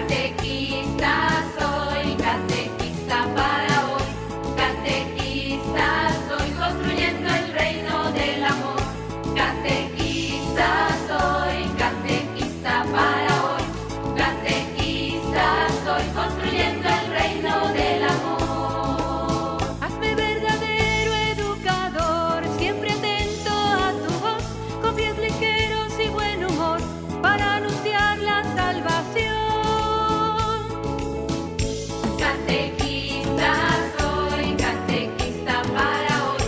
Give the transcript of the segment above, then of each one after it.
Catequista soy, catequista para hoy. Catequista soy, construyendo el reino del amor. Catequista soy, catequista para hoy. Catequista soy, construyendo el reino del amor. Hazme verdadero educador, siempre atento a tu voz, con pies ligeros y buen humor, para anunciar la salvación. Catequista soy, catequista para hoy.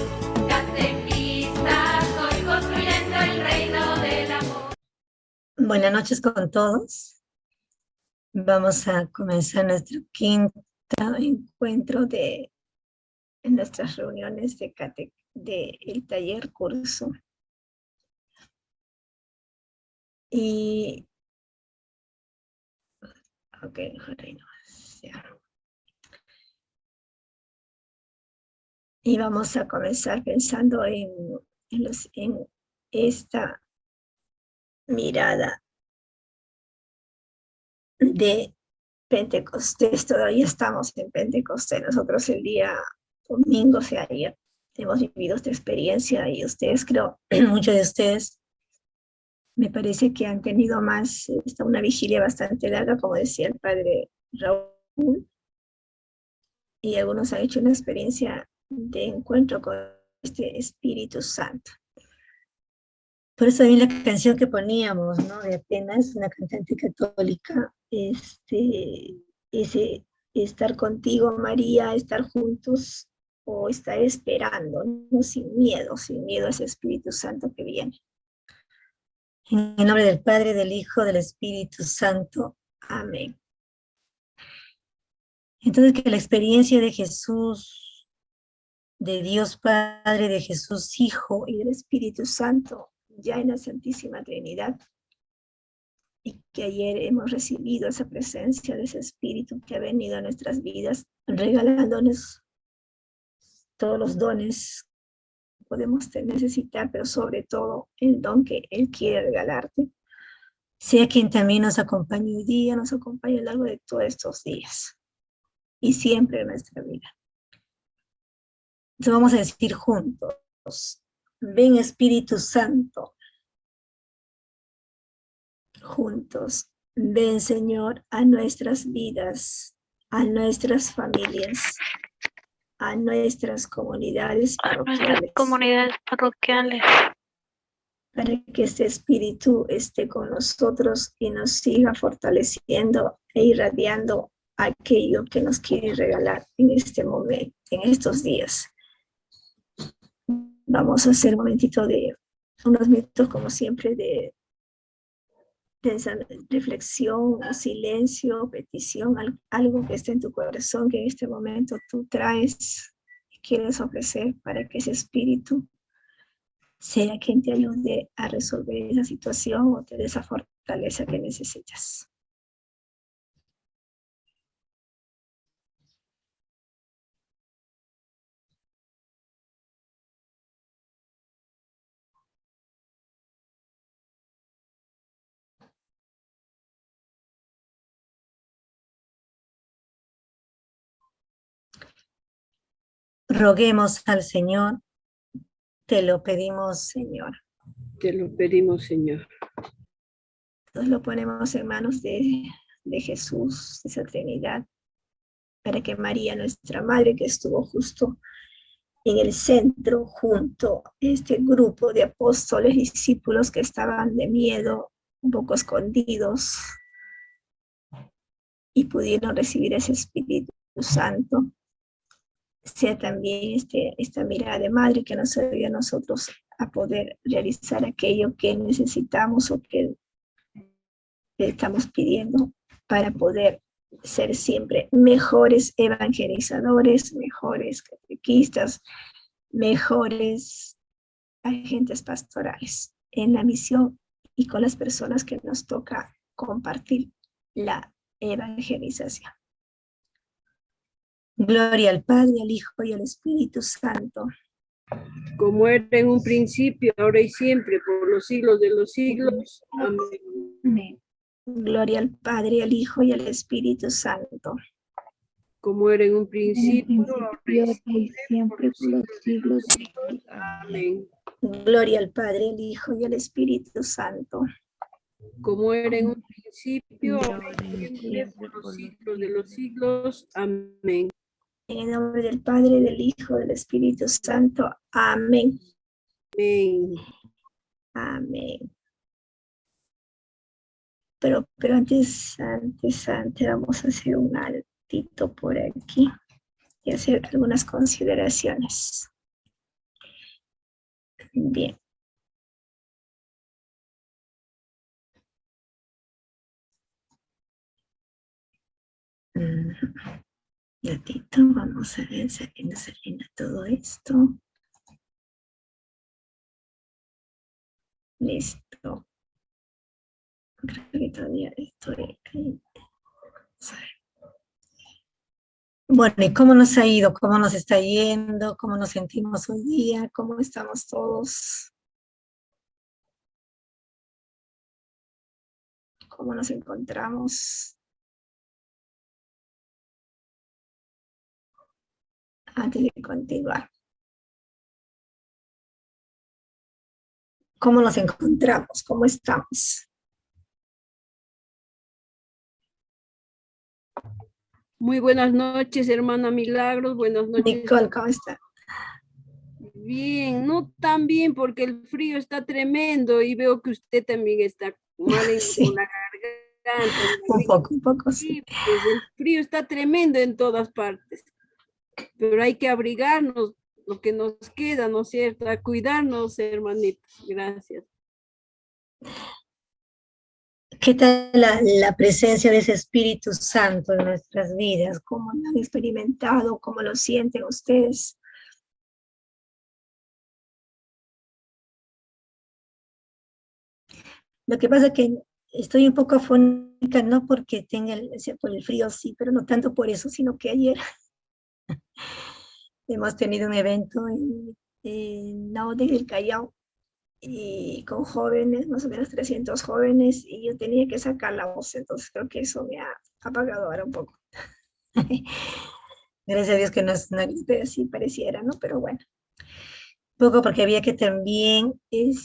Catequista soy, construyendo el reino del amor. Buenas noches con todos. Vamos a comenzar nuestro quinto encuentro de nuestras reuniones del taller curso. Y, ok, ahí no, ya. Y vamos a comenzar pensando en esta mirada de Pentecostés. Todavía estamos en Pentecostés. Nosotros el día domingo, o sea, ayer, hemos vivido esta experiencia y ustedes, creo, muchos de ustedes, me parece que han tenido una vigilia bastante larga, como decía el padre Raúl, y algunos han hecho una experiencia de encuentro con este Espíritu Santo. Por eso también la canción que poníamos, ¿no? De Atenas, una cantante católica, ese estar contigo, María, estar juntos o estar esperando, ¿no? Sin miedo a ese Espíritu Santo que viene. En el nombre del Padre, del Hijo, del Espíritu Santo. Amén. Entonces, que la experiencia de Jesús, de Dios Padre, de Jesús Hijo y del Espíritu Santo, ya en la Santísima Trinidad, y que ayer hemos recibido esa presencia de ese Espíritu que ha venido a nuestras vidas, regalándonos todos los dones que podemos necesitar, pero sobre todo el don que Él quiere regalarte, sea quien también nos acompañe hoy día, nos acompañe a lo largo de todos estos días, y siempre en nuestra vida. Entonces vamos a decir juntos: ven Espíritu Santo. Juntos, ven Señor a nuestras vidas, a nuestras familias, a nuestras comunidades parroquiales, para que este Espíritu esté con nosotros y nos siga fortaleciendo e irradiando aquello que nos quiere regalar en este momento, en estos días. Vamos a hacer unos minutos como siempre de reflexión, silencio, petición, algo que esté en tu corazón que en este momento tú traes y quieres ofrecer para que ese Espíritu sea quien te ayude a resolver esa situación o te dé esa fortaleza que necesitas. Roguemos al Señor, te lo pedimos, Señor. Te lo pedimos, Señor. Nos lo ponemos en manos de Jesús, de esa Trinidad, para que María, nuestra Madre, que estuvo justo en el centro, junto a este grupo de apóstoles, discípulos que estaban de miedo, un poco escondidos, y pudieron recibir ese Espíritu Santo, sea también esta mirada de madre que nos ayude a nosotros a poder realizar aquello que necesitamos o que estamos pidiendo para poder ser siempre mejores evangelizadores, mejores catequistas, mejores agentes pastorales en la misión y con las personas que nos toca compartir la evangelización. Gloria al Padre, al Hijo y al Espíritu Santo. Como era en un principio, ahora y siempre, por los siglos de los siglos. Amén. Amén. Gloria al Padre, al Hijo y al Espíritu Santo. Como era en un En un principio, ahora y principio, y siempre, por los siglos de los siglos. amén. Gloria al Padre, al Hijo y al Espíritu Santo. Como era en un principio, ahora Ahora y y siempre, siempre, por los por los siglos de los siglos, amén. En el nombre del Padre, del Hijo, del Espíritu Santo. Amén. Amén. Amén. Pero antes, vamos a hacer un altito por aquí y hacer algunas consideraciones. Bien. Un ratito, vamos a ver, saliendo todo esto. Listo. Creo que todavía estoy ahí. Bueno, ¿y cómo nos ha ido? ¿Cómo nos está yendo? ¿Cómo nos sentimos hoy día? ¿Cómo estamos todos? ¿Cómo nos encontramos? Antes de continuar. ¿Cómo nos encontramos? ¿Cómo estamos? Muy buenas noches, hermana Milagros. Buenas noches. Nicole, ¿cómo está? Bien, no tan bien porque el frío está tremendo y veo que usted también está mal Sí. con la garganta. Un poco, sí. Sí, pues el frío está tremendo en todas partes, pero hay que abrigarnos lo que nos queda, ¿no es cierto? A cuidarnos, hermanitos. Gracias. ¿Qué tal la presencia de ese Espíritu Santo en nuestras vidas? ¿Cómo lo han experimentado? ¿Cómo lo sienten ustedes? Lo que pasa es que estoy un poco afónica, no porque tenga por el frío, sí, pero no tanto por eso, sino que ayer hemos tenido un evento en Naode del Callao, y con jóvenes, más o menos 300 jóvenes, y yo tenía que sacar la voz, entonces creo que eso me ha apagado ahora un poco. Gracias a Dios que no es una gripe, así pareciera, ¿no? Pero bueno, poco porque había que también el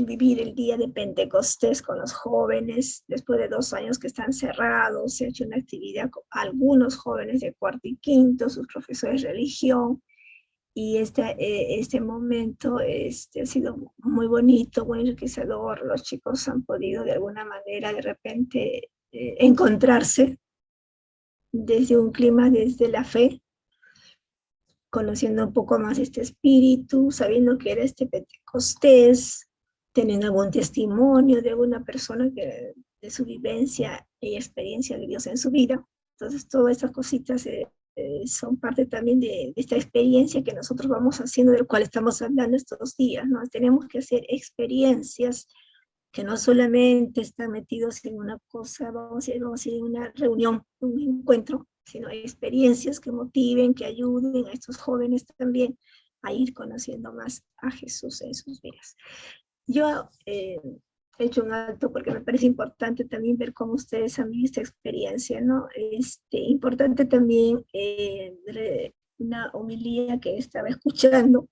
vivir el día de Pentecostés con los jóvenes, después de 2 años que están cerrados, se ha hecho una actividad con algunos jóvenes de cuarto y quinto, sus profesores de religión, y este momento ha sido muy bonito, muy enriquecedor. Los chicos han podido de alguna manera de repente encontrarse desde un clima, desde la fe, conociendo un poco más este espíritu, sabiendo que era este Pentecostés, teniendo algún testimonio de alguna persona que de su vivencia y experiencia de Dios en su vida. Entonces todas estas cositas son parte también de esta experiencia que nosotros vamos haciendo, del cual estamos hablando estos días, ¿no? Tenemos que hacer experiencias que no solamente están metidos en una cosa, vamos a ir en una reunión, un encuentro, sino experiencias que motiven, que ayuden a estos jóvenes también a ir conociendo más a Jesús en sus vidas. Yo he hecho un alto porque me parece importante también ver cómo ustedes han vivido esta experiencia, ¿no? Importante también una homilía que estaba escuchando,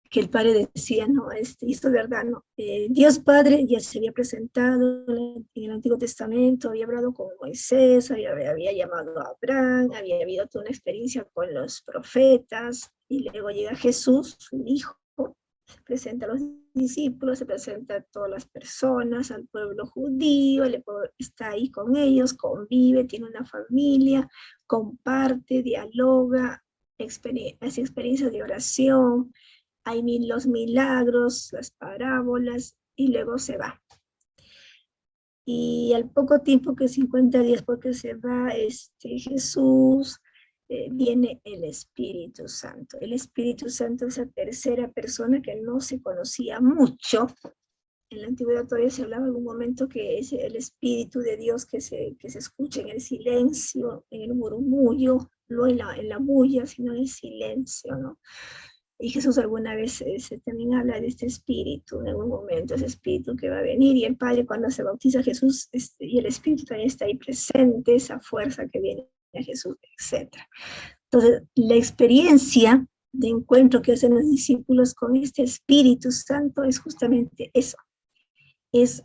que el padre decía, ¿no? Esto es verdad, ¿no? Dios Padre ya se había presentado en el Antiguo Testamento, había hablado con Moisés, había llamado a Abraham, había habido toda una experiencia con los profetas, y luego llega Jesús, su hijo, se presenta a los discípulos, se presenta a todas las personas, al pueblo judío, está ahí con ellos, convive, tiene una familia, comparte, dialoga, hace experiencias de oración, hay los milagros, las parábolas, y luego se va. Y al poco tiempo, que 50 días porque se va Jesús, viene el Espíritu Santo. El Espíritu Santo es esa tercera persona que no se conocía mucho. En la antigüedad todavía se hablaba en algún momento que es el Espíritu de Dios que se escucha en el silencio, en el murmullo, no en la bulla, sino en el silencio, ¿no? Y Jesús alguna vez también habla de este espíritu, en algún momento, ese espíritu que va a venir, y el Padre cuando se bautiza a Jesús, y el espíritu también está ahí presente, esa fuerza que viene a Jesús, etc. Entonces, la experiencia de encuentro que hacen los discípulos con este Espíritu Santo es justamente eso, es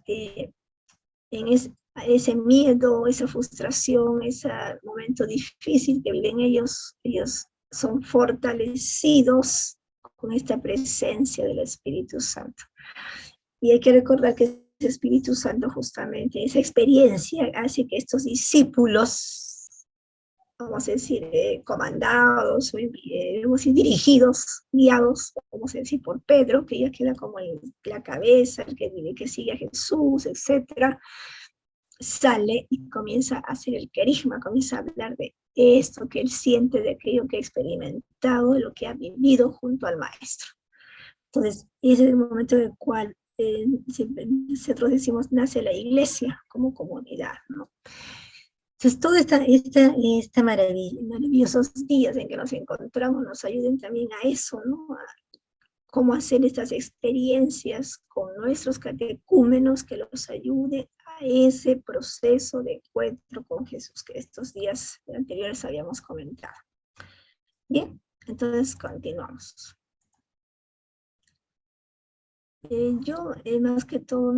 ese miedo, esa frustración, ese momento difícil que viven ellos son fortalecidos con esta presencia del Espíritu Santo. Y hay que recordar que ese Espíritu Santo justamente, esa experiencia hace que estos discípulos, vamos a decir, comandados, vamos a decir, dirigidos, guiados, vamos a decir, por Pedro, que ya queda como la cabeza, el que sigue a Jesús, etcétera, sale y comienza a hacer el querigma, comienza a hablar de esto que él siente, de aquello que ha experimentado, de lo que ha vivido junto al maestro. Entonces, ese es el momento en el cual nosotros decimos, nace la iglesia como comunidad, ¿no? Entonces, todos esta maravillosos días en que nos encontramos nos ayuden también a eso, ¿no? A cómo hacer estas experiencias con nuestros catecúmenos que los ayude a ese proceso de encuentro con Jesús que estos días anteriores habíamos comentado. Bien, entonces continuamos. Más que todo,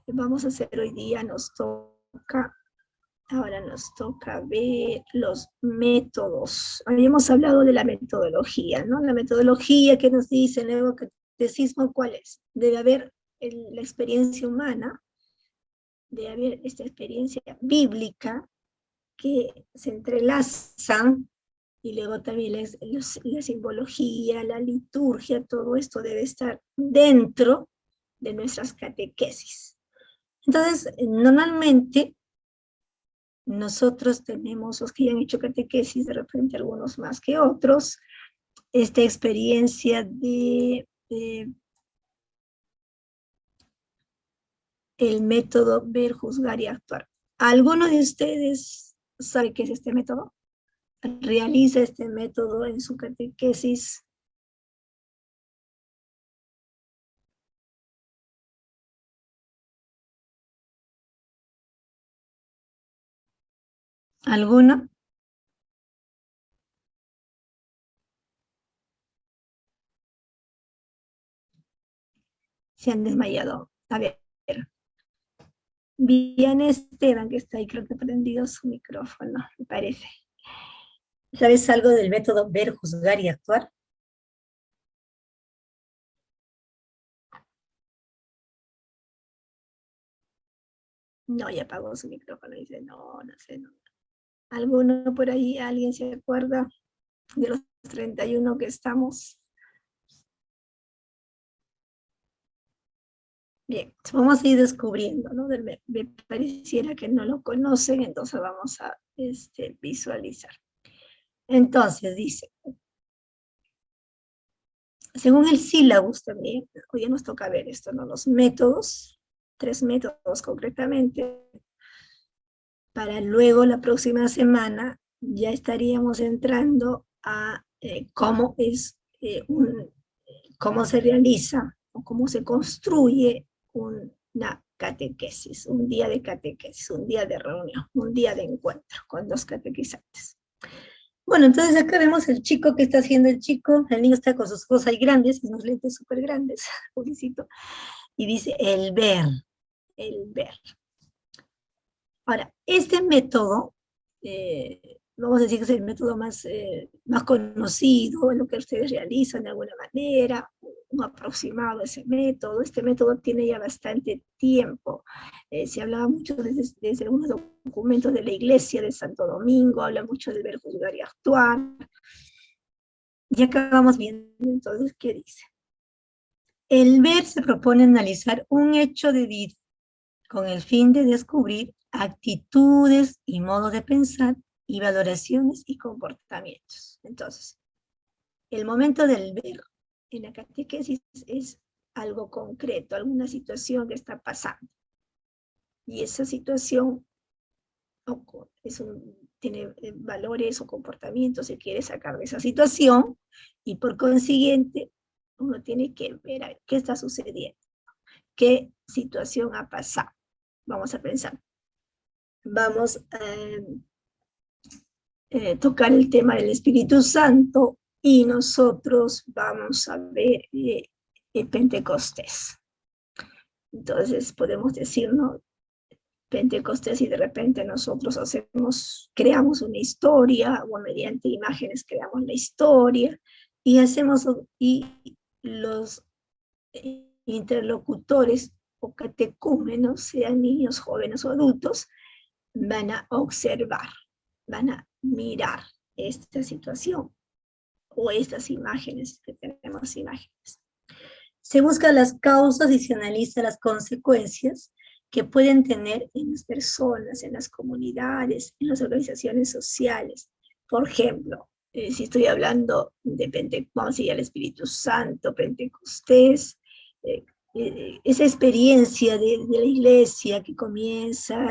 vamos a hacer hoy día, ahora nos toca ver los métodos. Habíamos hablado de la metodología, ¿no? La metodología que nos dice el nuevo catecismo, ¿cuál es? Debe haber la experiencia humana, debe haber esta experiencia bíblica que se entrelazan, y luego también la simbología, la liturgia, todo esto debe estar dentro de nuestras catequesis. Entonces, normalmente, nosotros tenemos, los que ya han hecho catequesis, de repente algunos más que otros, esta experiencia de el método ver, juzgar y actuar. ¿Alguno de ustedes sabe qué es este método? ¿Realiza este método en su catequesis? ¿Alguno? Se han desmayado. A ver. Bien, Esteban, que está ahí, creo que prendido su micrófono, me parece. ¿Sabes algo del método ver, juzgar y actuar? No, ya apagó su micrófono, dice, no sé, no. ¿Alguno por ahí, alguien se acuerda de los 31 que estamos? Bien, vamos a ir descubriendo, ¿no? Me pareciera que no lo conocen, entonces vamos a visualizar. Entonces, dice, según el sílabus también, hoy nos toca ver esto, ¿no? Los métodos, 3 métodos concretamente, para luego la próxima semana ya estaríamos entrando a cómo se realiza o cómo se construye una catequesis, un día de catequesis, un día de reunión, un día de encuentro con los catequizantes. Bueno, entonces acá vemos el chico, ¿qué está haciendo el chico? El niño está con sus ojos ahí grandes, unos lentes súper grandes, pobrecito, y dice el ver, el ver. Ahora, este método, vamos a decir que es el método más conocido, lo que ustedes realizan de alguna manera, un aproximado a ese método. Este método tiene ya bastante tiempo. Se hablaba mucho desde algunos documentos de la Iglesia de Santo Domingo, habla mucho del ver, juzgar y actuar. Y acá vamos viendo entonces qué dice. El ver se propone analizar un hecho de vida con el fin de descubrir actitudes y modos de pensar y valoraciones y comportamientos. Entonces, el momento del ver en la catequesis es algo concreto, alguna situación que está pasando. Y esa situación tiene valores o comportamientos, se quiere sacar de esa situación, y por consiguiente, uno tiene que ver a ver, qué está sucediendo, qué situación ha pasado. Vamos a pensar. Vamos a tocar el tema del Espíritu Santo, y nosotros vamos a ver el Pentecostés. Entonces podemos decir, ¿no? Pentecostés, y de repente nosotros creamos una historia, o mediante imágenes creamos la historia, y los interlocutores o catecúmenos, sean niños, jóvenes o adultos, van a observar, van a mirar esta situación, o estas imágenes, que tenemos imágenes. Se buscan las causas y se analiza las consecuencias que pueden tener en las personas, en las comunidades, en las organizaciones sociales. Por ejemplo, si estoy hablando de vamos a decir, el Espíritu Santo, Pentecostés, esa experiencia de la iglesia que comienza,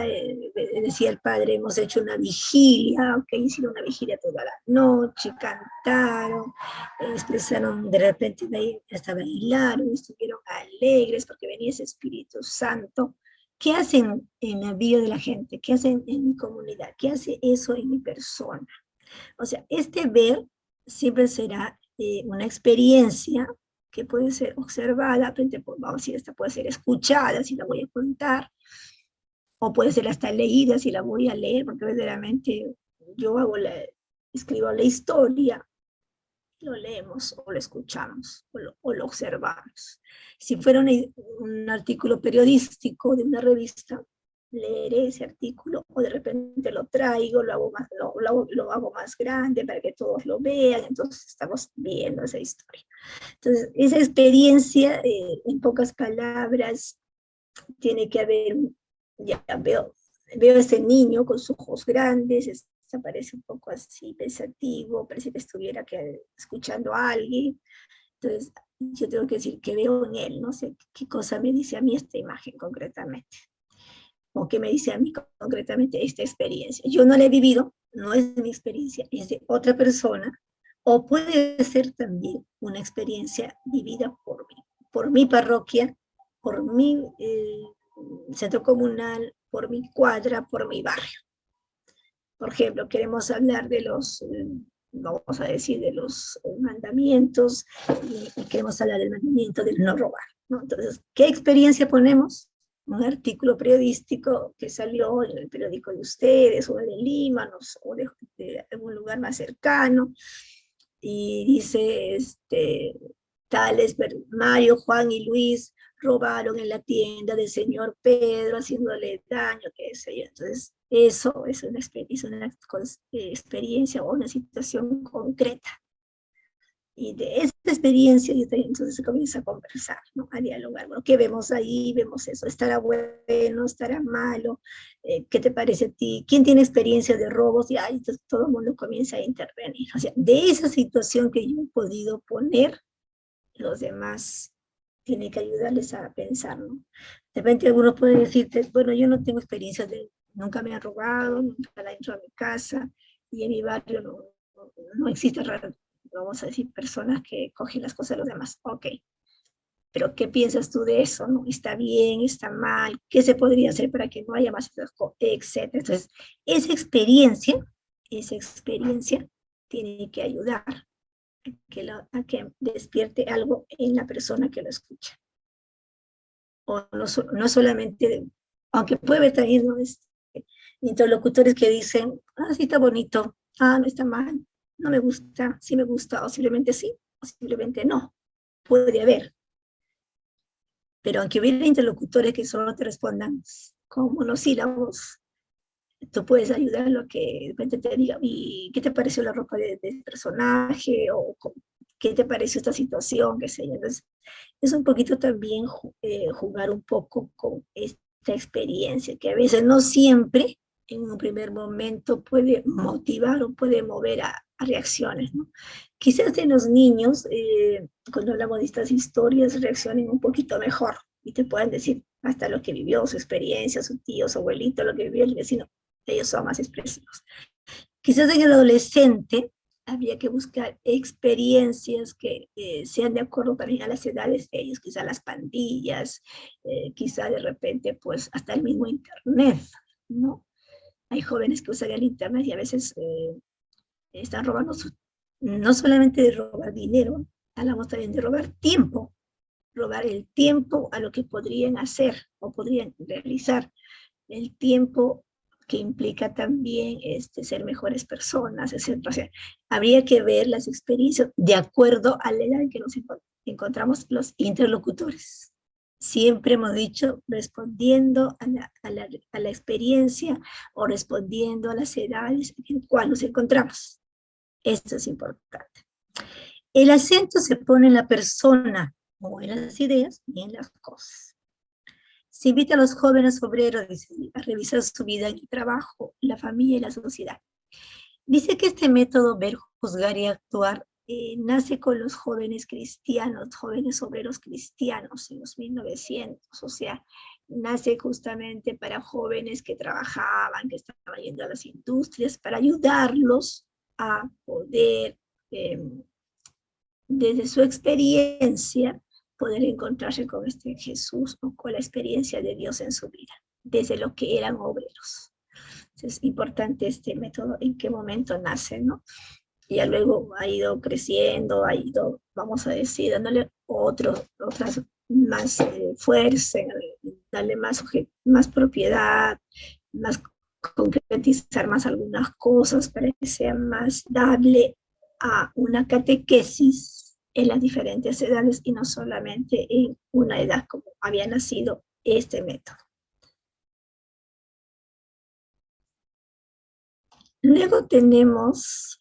decía el padre, hemos hecho una vigilia, hicieron una vigilia toda la noche, cantaron, expresaron, de repente hasta bailaron, estuvieron alegres porque venía ese Espíritu Santo. ¿Qué hacen en la vida de la gente? ¿Qué hacen en mi comunidad? ¿Qué hace eso en mi persona? O sea, este ver siempre será una experiencia que puede ser observada, vamos a decir, esta puede ser escuchada, si la voy a contar, o puede ser hasta leída, si la voy a leer, porque verdaderamente yo escribo la historia, lo leemos, o lo escuchamos, o lo observamos. Si fuera un artículo periodístico de una revista, leeré ese artículo, o de repente lo traigo, lo hago más grande para que todos lo vean, entonces estamos viendo esa historia. Entonces, esa experiencia, en pocas palabras, tiene que haber, ya veo a ese niño con sus ojos grandes, parece un poco así pensativo, parece que estuviera escuchando a alguien. Entonces, yo tengo que decir que veo en él, no sé qué cosa me dice a mí esta imagen concretamente, o qué me dice a mí concretamente esta experiencia. Yo no la he vivido, no es mi experiencia, es de otra persona, o puede ser también una experiencia vivida por mi parroquia, por mi centro comunal, por mi cuadra, por mi barrio. Por ejemplo, queremos hablar de vamos a decir, de los mandamientos, y queremos hablar del mandamiento del no robar, ¿no? Entonces, ¿qué experiencia ponemos? Un artículo periodístico que salió en el periódico de ustedes, o de Lima, o de algún lugar más cercano, y dice, tales Mario, Juan y Luis robaron en la tienda del señor Pedro, haciéndole daño, qué sé yo. Entonces, eso es una experiencia o una situación concreta. Y de esta experiencia, entonces se comienza a conversar, ¿no? A dialogar. Bueno, ¿qué vemos ahí? Vemos eso. ¿Estará bueno? ¿Estará malo? ¿Qué te parece a ti? ¿Quién tiene experiencia de robos? Y ahí entonces todo el mundo comienza a intervenir. O sea, de esa situación que yo he podido poner, los demás tienen que ayudarles a pensar, ¿no? De repente algunos pueden decirte, bueno, yo no tengo experiencia nunca me han robado, nunca la entro a mi casa, y en mi barrio no existe, vamos a decir, personas que cogen las cosas de los demás. Ok, pero ¿qué piensas tú de eso? ¿No? ¿Está bien? ¿Está mal? ¿Qué se podría hacer para que no haya más etcétera? Entonces, esa experiencia tiene que ayudar a que despierte algo en la persona que lo escucha. O no solamente, aunque puede haber también, ¿no?, interlocutores que dicen, sí está bonito, no está mal, no me gusta, sí me gusta, o simplemente sí, o simplemente no. Puede haber. Pero aunque hubiera interlocutores que solo te respondan con monosílabos, tú puedes ayudarlo a que de repente te diga, ¿y qué te pareció la ropa de personaje? O ¿qué te pareció esta situación? ¿Qué sé yo? Entonces, es un poquito también jugar un poco con esta experiencia, que a veces no siempre, en un primer momento, puede motivar o puede mover a reacciones, ¿no? Quizás en los niños, cuando hablamos de estas historias, reaccionen un poquito mejor y te puedan decir hasta lo que vivió, su experiencia, su tío, su abuelito, lo que vivió el vecino. Ellos son más expresivos. Quizás en el adolescente habría que buscar experiencias que sean de acuerdo también a las edades de ellos, quizás las pandillas, quizá de repente pues hasta el mismo internet, ¿no? Hay jóvenes que usan el internet y a veces están robando, no solamente de robar dinero, hablamos también de robar tiempo, robar el tiempo a lo que podrían hacer o podrían realizar, el tiempo que implica también ser mejores personas, etc. O sea, habría que ver las experiencias de acuerdo a la edad en que nos encontramos los interlocutores. Siempre hemos dicho, respondiendo a la experiencia o respondiendo a las edades en las cuales nos encontramos. Esto es importante. El acento se pone en la persona, no en las ideas ni en las cosas. Se invita a los jóvenes obreros a revisar su vida y trabajo, la familia y la sociedad. Dice que este método, ver, juzgar y actuar, nace con los jóvenes cristianos, jóvenes obreros cristianos en los 1900, o sea, nace justamente para jóvenes que trabajaban, que estaban yendo a las industrias, para ayudarlos a poder, desde su experiencia, poder encontrarse con este Jesús o con la experiencia de Dios en su vida, desde lo que eran obreros. Es importante este método, en qué momento nace, ¿no? Y ya luego ha ido creciendo, ha ido, vamos a decir, dándole otras más fuerza, darle más propiedad, más concretizar más algunas cosas para que sea más dable a una catequesis en las diferentes edades y no solamente en una edad como había nacido este método. Luego tenemos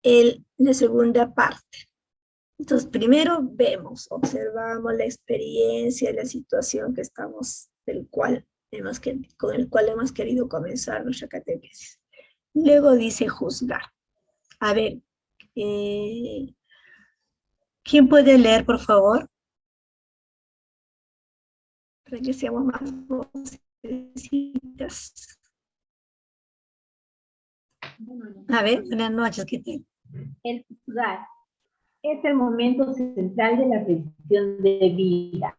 la segunda parte. Entonces, primero observamos la experiencia, la situación que estamos, con el cual hemos querido comenzar nuestra catequesis. Luego dice juzgar. A ver, ¿quién puede leer, por favor? Para que seamos más vocecitas. A ver, buenas noches, ¿qué tal? El juzgar es el momento central de la reflexión de vida.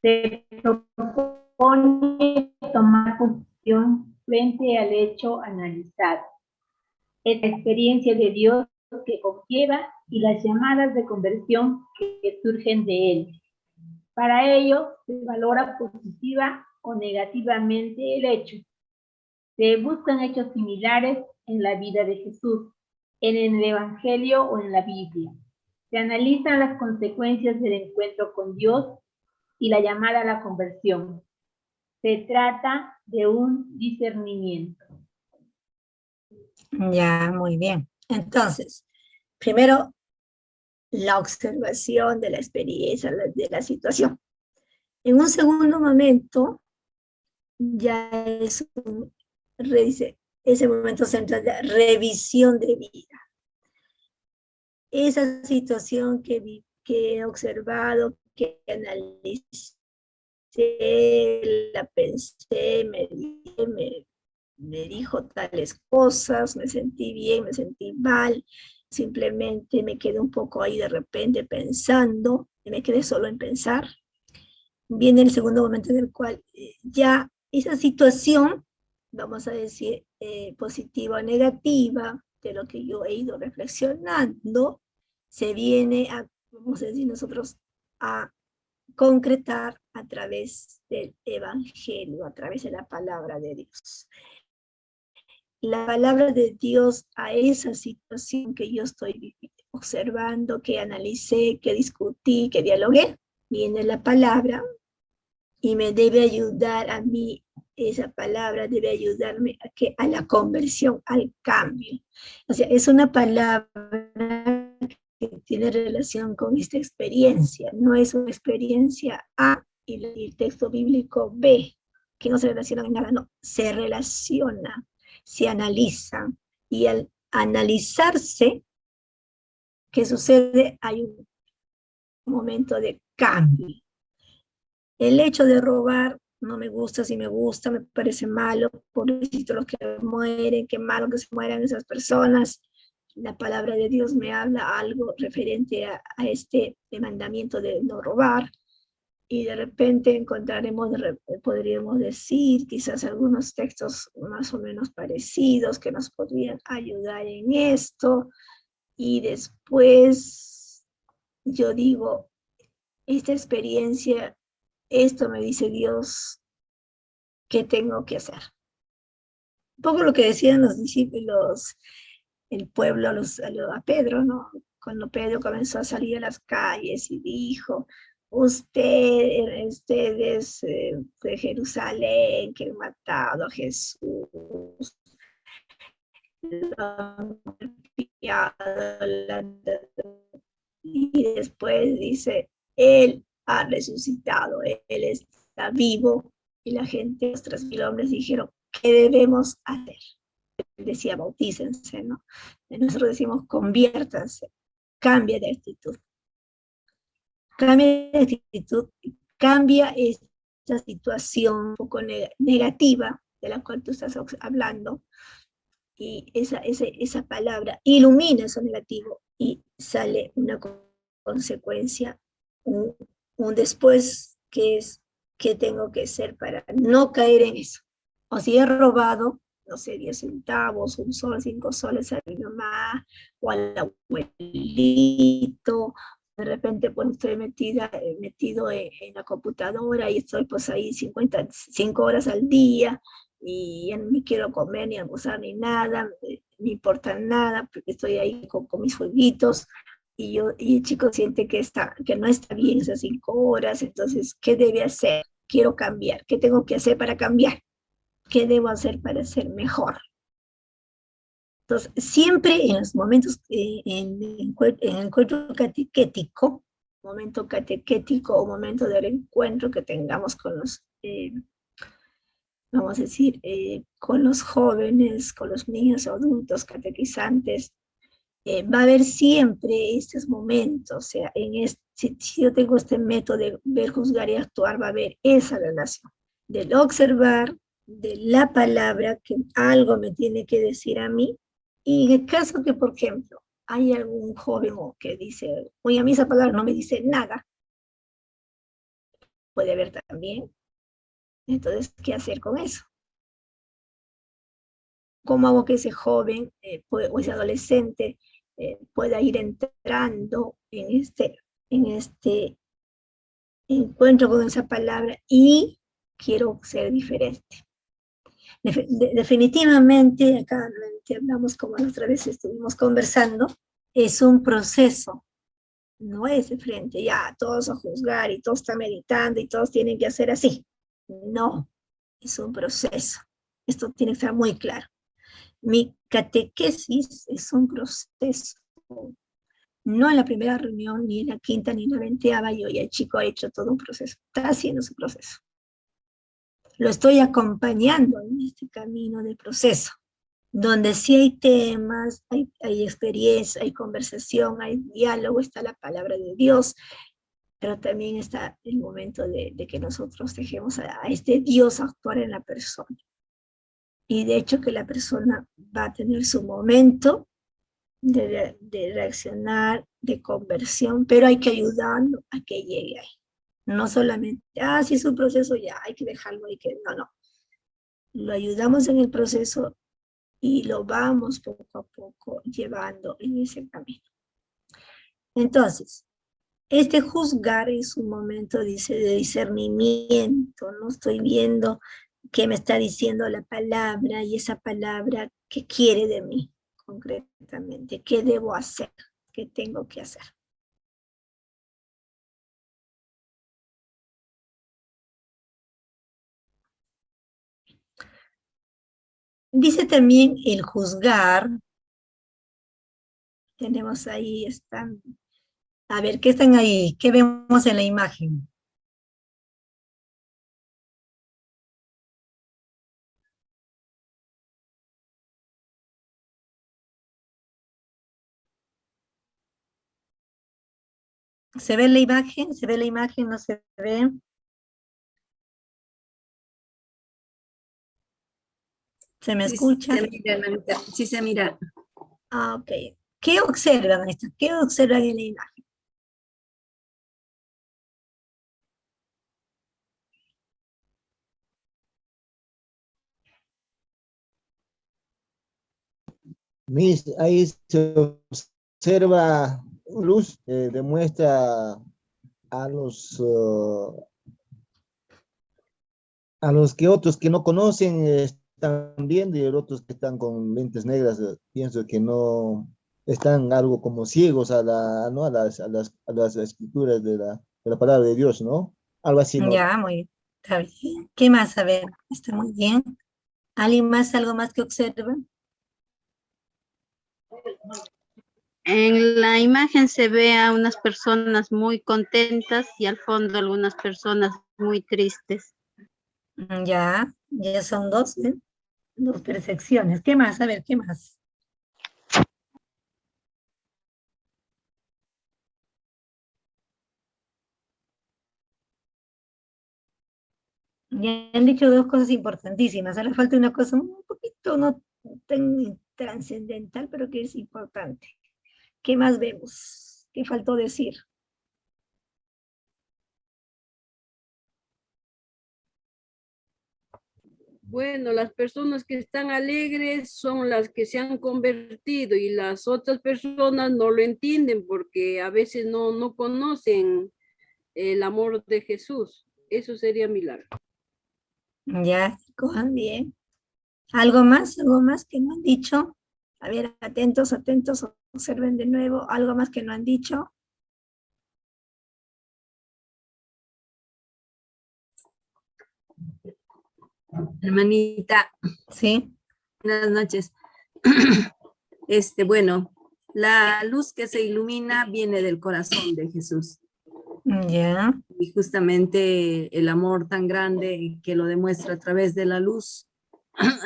Se propone tomar posición frente al hecho analizado. Es la experiencia de Dios que conlleva y las llamadas de conversión que surgen de él. Para ello, se valora positiva o negativamente el hecho. Se buscan hechos similares en la vida de Jesús, en el Evangelio o en la Biblia. Se analizan las consecuencias del encuentro con Dios y la llamada a la conversión. Se trata de un discernimiento. Ya, muy bien. Entonces, primero, la observación de la experiencia, de la situación. En un segundo momento, ya es ese momento central de revisión de vida. Esa situación que he observado, que analicé, la pensé, me dijo tales cosas, me sentí bien, me sentí mal, simplemente me quedé un poco ahí de repente pensando, y me quedé solo en pensar. Viene el segundo momento en el cual ya esa situación, vamos a decir, positiva o negativa, de lo que yo he ido reflexionando, se viene a, vamos a decir nosotros, a concretar a través del Evangelio, a través de la palabra de Dios. La palabra de Dios a esa situación que yo estoy observando, que analicé, que discutí, que dialogué, viene la palabra y me debe ayudar a mí, esa palabra debe ayudarme a la conversión, al cambio. O sea, es una palabra que tiene relación con esta experiencia, no es una experiencia A y el texto bíblico B, que no se relaciona en nada, no, se relaciona, se analiza, y al analizarse, ¿qué sucede? Hay un momento de cambio. El hecho de robar no me gusta, si me gusta, me parece malo, pobrecito los que mueren, qué malo que se mueran esas personas. La palabra de Dios me habla algo referente a este mandamiento de no robar, y de repente encontraremos, podríamos decir, quizás algunos textos más o menos parecidos que nos podrían ayudar en esto, y después yo digo, esta experiencia, esto me dice Dios, ¿qué tengo que hacer? Un poco lo que decían los discípulos, el pueblo a Pedro, ¿no? Cuando Pedro comenzó a salir a las calles y dijo, ustedes de Jerusalén que han matado a Jesús, lo han golpeado, y después dice, Él ha resucitado, Él está vivo, y la gente, los 3.000 hombres dijeron, ¿qué debemos hacer? Decía, bautícense, ¿no? Y nosotros decimos, conviértanse, cambia de actitud. Cambia de actitud, cambia esta situación un poco negativa de la cual tú estás hablando, y esa palabra ilumina eso negativo y sale una consecuencia, un después, que es qué tengo que hacer para no caer en eso. O si he robado, no sé, 10 centavos, un sol, 5 soles a mi mamá o al abuelito, de repente pues estoy metido en la computadora y estoy pues ahí 55 horas al día, y ya no me quiero comer ni almorzar ni nada, me importa nada, porque estoy ahí con mis jueguitos, y el chico siente que no está bien esas 5 horas, entonces, ¿qué debe hacer? Quiero cambiar, ¿qué tengo que hacer para cambiar? ¿Qué debo hacer para ser mejor? Entonces, siempre en los momentos, en el encuentro catequético, momento catequético o momento del encuentro que tengamos con los, vamos a decir, con los jóvenes, con los niños, adultos, catequizantes, va a haber siempre estos momentos, o sea, si yo tengo este método de ver, juzgar y actuar, va a haber esa relación del observar, de la palabra, que algo me tiene que decir a mí, y en el caso que, por ejemplo, hay algún joven que dice, oye, a mí esa palabra no me dice nada, puede haber también, entonces, ¿qué hacer con eso? ¿Cómo hago que ese joven o ese adolescente pueda ir entrando en este encuentro con esa palabra y quiero ser diferente? Definitivamente, acá hablamos como la otra vez estuvimos conversando, es un proceso, no es de frente, ya todos a juzgar y todos están meditando y todos tienen que hacer así. No, es un proceso. Esto tiene que estar muy claro. Mi catequesis es un proceso. No en la primera reunión, ni en la quinta, ni en la 20ª, yo ya el chico ha hecho todo un proceso, está haciendo su proceso. Lo estoy acompañando en este camino de proceso, donde sí hay temas, hay experiencia, hay conversación, hay diálogo, está la palabra de Dios, pero también está el momento de que nosotros dejemos a este Dios actuar en la persona. Y de hecho que la persona va a tener su momento de reaccionar, de conversión, pero hay que ayudarlo a que llegue ahí. No solamente, si es un proceso, ya hay que dejarlo, no. Lo ayudamos en el proceso y lo vamos poco a poco llevando en ese camino. Entonces, este juzgar es un momento, dice, de discernimiento, no estoy viendo qué me está diciendo la palabra, y esa palabra, ¿qué quiere de mí concretamente? ¿Qué debo hacer? ¿Qué tengo que hacer? Dice también el juzgar. Tenemos ahí, están. A ver, ¿qué están ahí? ¿Qué vemos en la imagen? ¿Se ve la imagen? ¿Se ve la imagen? ¿No se ve? ¿Se me escucha? Se mira, hermanita. Sí se mira. Ah, ok. ¿Qué observan esto? ¿Qué observan en la imagen? Ahí se observa luz, demuestra a los que otros que no conocen están viendo y los otros que están con lentes negras, pienso que no están algo como ciegos ¿no? a las escrituras de la palabra de Dios, ¿no? Algo así, ¿no? Ya, muy bien. Está bien. ¿Qué más? A ver, está muy bien. ¿Alguien más, algo más que observan? En la imagen se ve a unas personas muy contentas y al fondo algunas personas muy tristes. Ya son dos, ¿eh? Dos percepciones. ¿Qué más? A ver, ¿qué más? Ya han dicho dos cosas importantísimas. Ahora falta una cosa un poquito no tan trascendental, pero que es importante. ¿Qué más vemos? ¿Qué faltó decir? Bueno, las personas que están alegres son las que se han convertido y las otras personas no lo entienden porque a veces no conocen el amor de Jesús. Eso sería milagro. Ya, cojan bien. ¿Algo más? ¿Algo más que no han dicho? A ver, atentos, atentos, observen de nuevo. ¿Algo más que no han dicho? Hermanita, Sí. buenas noches. Bueno, la luz que se ilumina viene del corazón de Jesús. Ya. Y justamente el amor tan grande que lo demuestra a través de la luz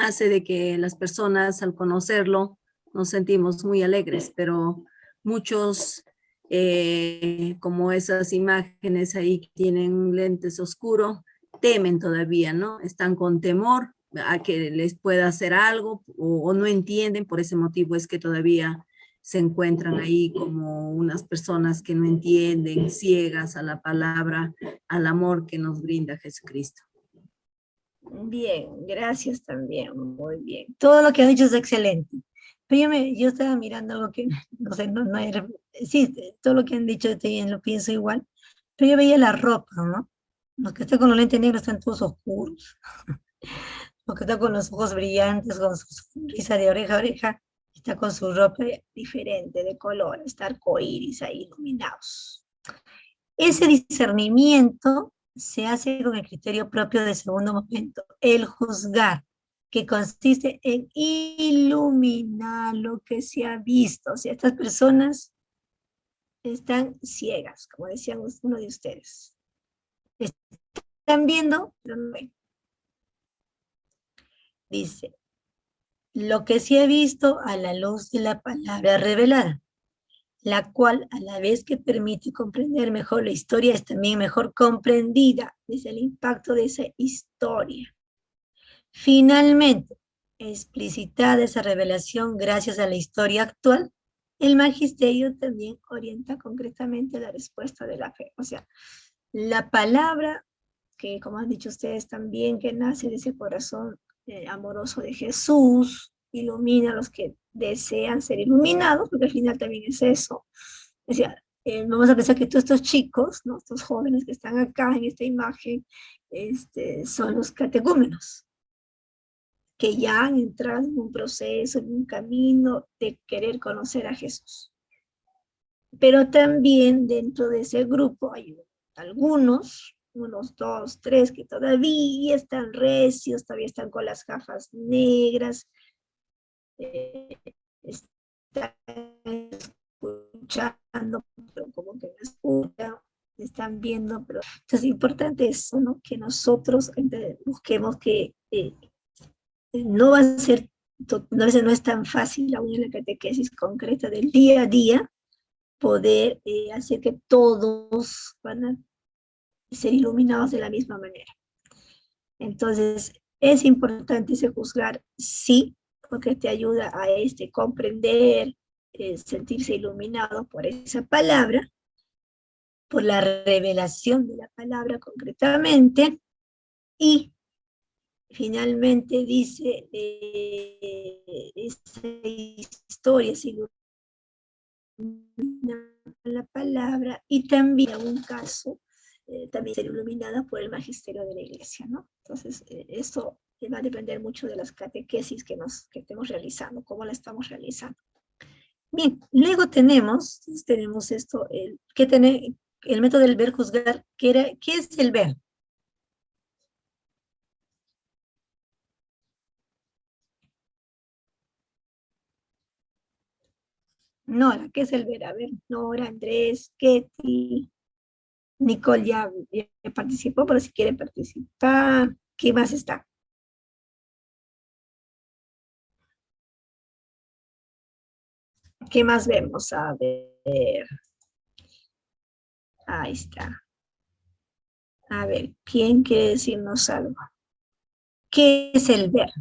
hace de que las personas al conocerlo nos sentimos muy alegres, pero muchos, como esas imágenes ahí que tienen lentes oscuros, temen todavía, ¿no? Están con temor a que les pueda hacer algo o no entienden, por ese motivo es que todavía se encuentran ahí como unas personas que no entienden, ciegas a la palabra, al amor que nos brinda Jesucristo. Bien, gracias también, muy bien. Todo lo que han dicho es excelente. Pero yo estaba mirando algo que, no sé, no era, sí, todo lo que han dicho también lo pienso igual, pero yo veía la ropa, ¿no? Los que están con los lentes negros están todos oscuros. Los que están con los ojos brillantes, con su sonrisa de oreja a oreja, está con su ropa diferente, de color, está arcoíris ahí iluminados. Ese discernimiento se hace con el criterio propio del segundo momento, el juzgar, que consiste en iluminar lo que se ha visto. O sea, estas personas están ciegas, como decían uno de ustedes. Están viendo, pero no ven. Dice, lo que se ha visto a la luz de la palabra revelada, la cual a la vez que permite comprender mejor la historia es también mejor comprendida desde el impacto de esa historia. Finalmente, explicitada esa revelación gracias a la historia actual, el magisterio también orienta concretamente la respuesta de la fe. O sea, la palabra que, como han dicho ustedes también, que nace de ese corazón amoroso de Jesús, ilumina a los que desean ser iluminados, porque al final también es eso. O sea, vamos a pensar que todos estos chicos, ¿no? Estos jóvenes que están acá en esta imagen, son los catecúmenos, que ya han entrado en un proceso, en un camino de querer conocer a Jesús. Pero también dentro de ese grupo hay algunos, unos 2, 3, que todavía están recios, todavía están con las gafas negras, están escuchando, pero como que no escuchan, están viendo, pero entonces es importante eso, ¿no? Que nosotros busquemos que no va a ser, a veces no es tan fácil aún en la catequesis concreta del día a día, poder hacer que todos van a ser iluminados de la misma manera. Entonces, ¿Es importante ese juzgar? Sí, porque te ayuda a comprender, sentirse iluminado por esa palabra, por la revelación de la palabra concretamente, y finalmente dice, esta historia se ilumina con la palabra, y también en un caso, también ser iluminada por el magisterio de la iglesia, ¿no? Entonces, esto va a depender mucho de las catequesis que estemos realizando, cómo la estamos realizando. Bien, luego tenemos esto, el método del ver juzgar. ¿Qué es el ver? Nora, ¿qué es el ver? A ver, Nora, Andrés, Ketty, Nicole ya participó, pero si quiere participar, ¿qué más está? ¿Qué más vemos? A ver. Ahí está. A ver, ¿quién quiere decirnos algo? ¿Qué es el ver?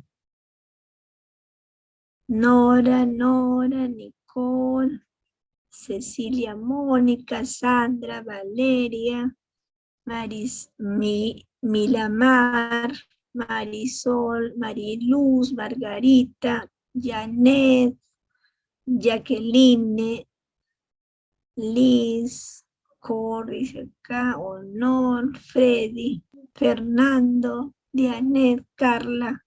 Nora, Nicole, Cecilia, Mónica, Sandra, Valeria, Milamar, Marisol, Mariluz, Margarita, Janet, Jacqueline, Liz, Corris acá, Honor, Freddy, Fernando, Dianet, Carla,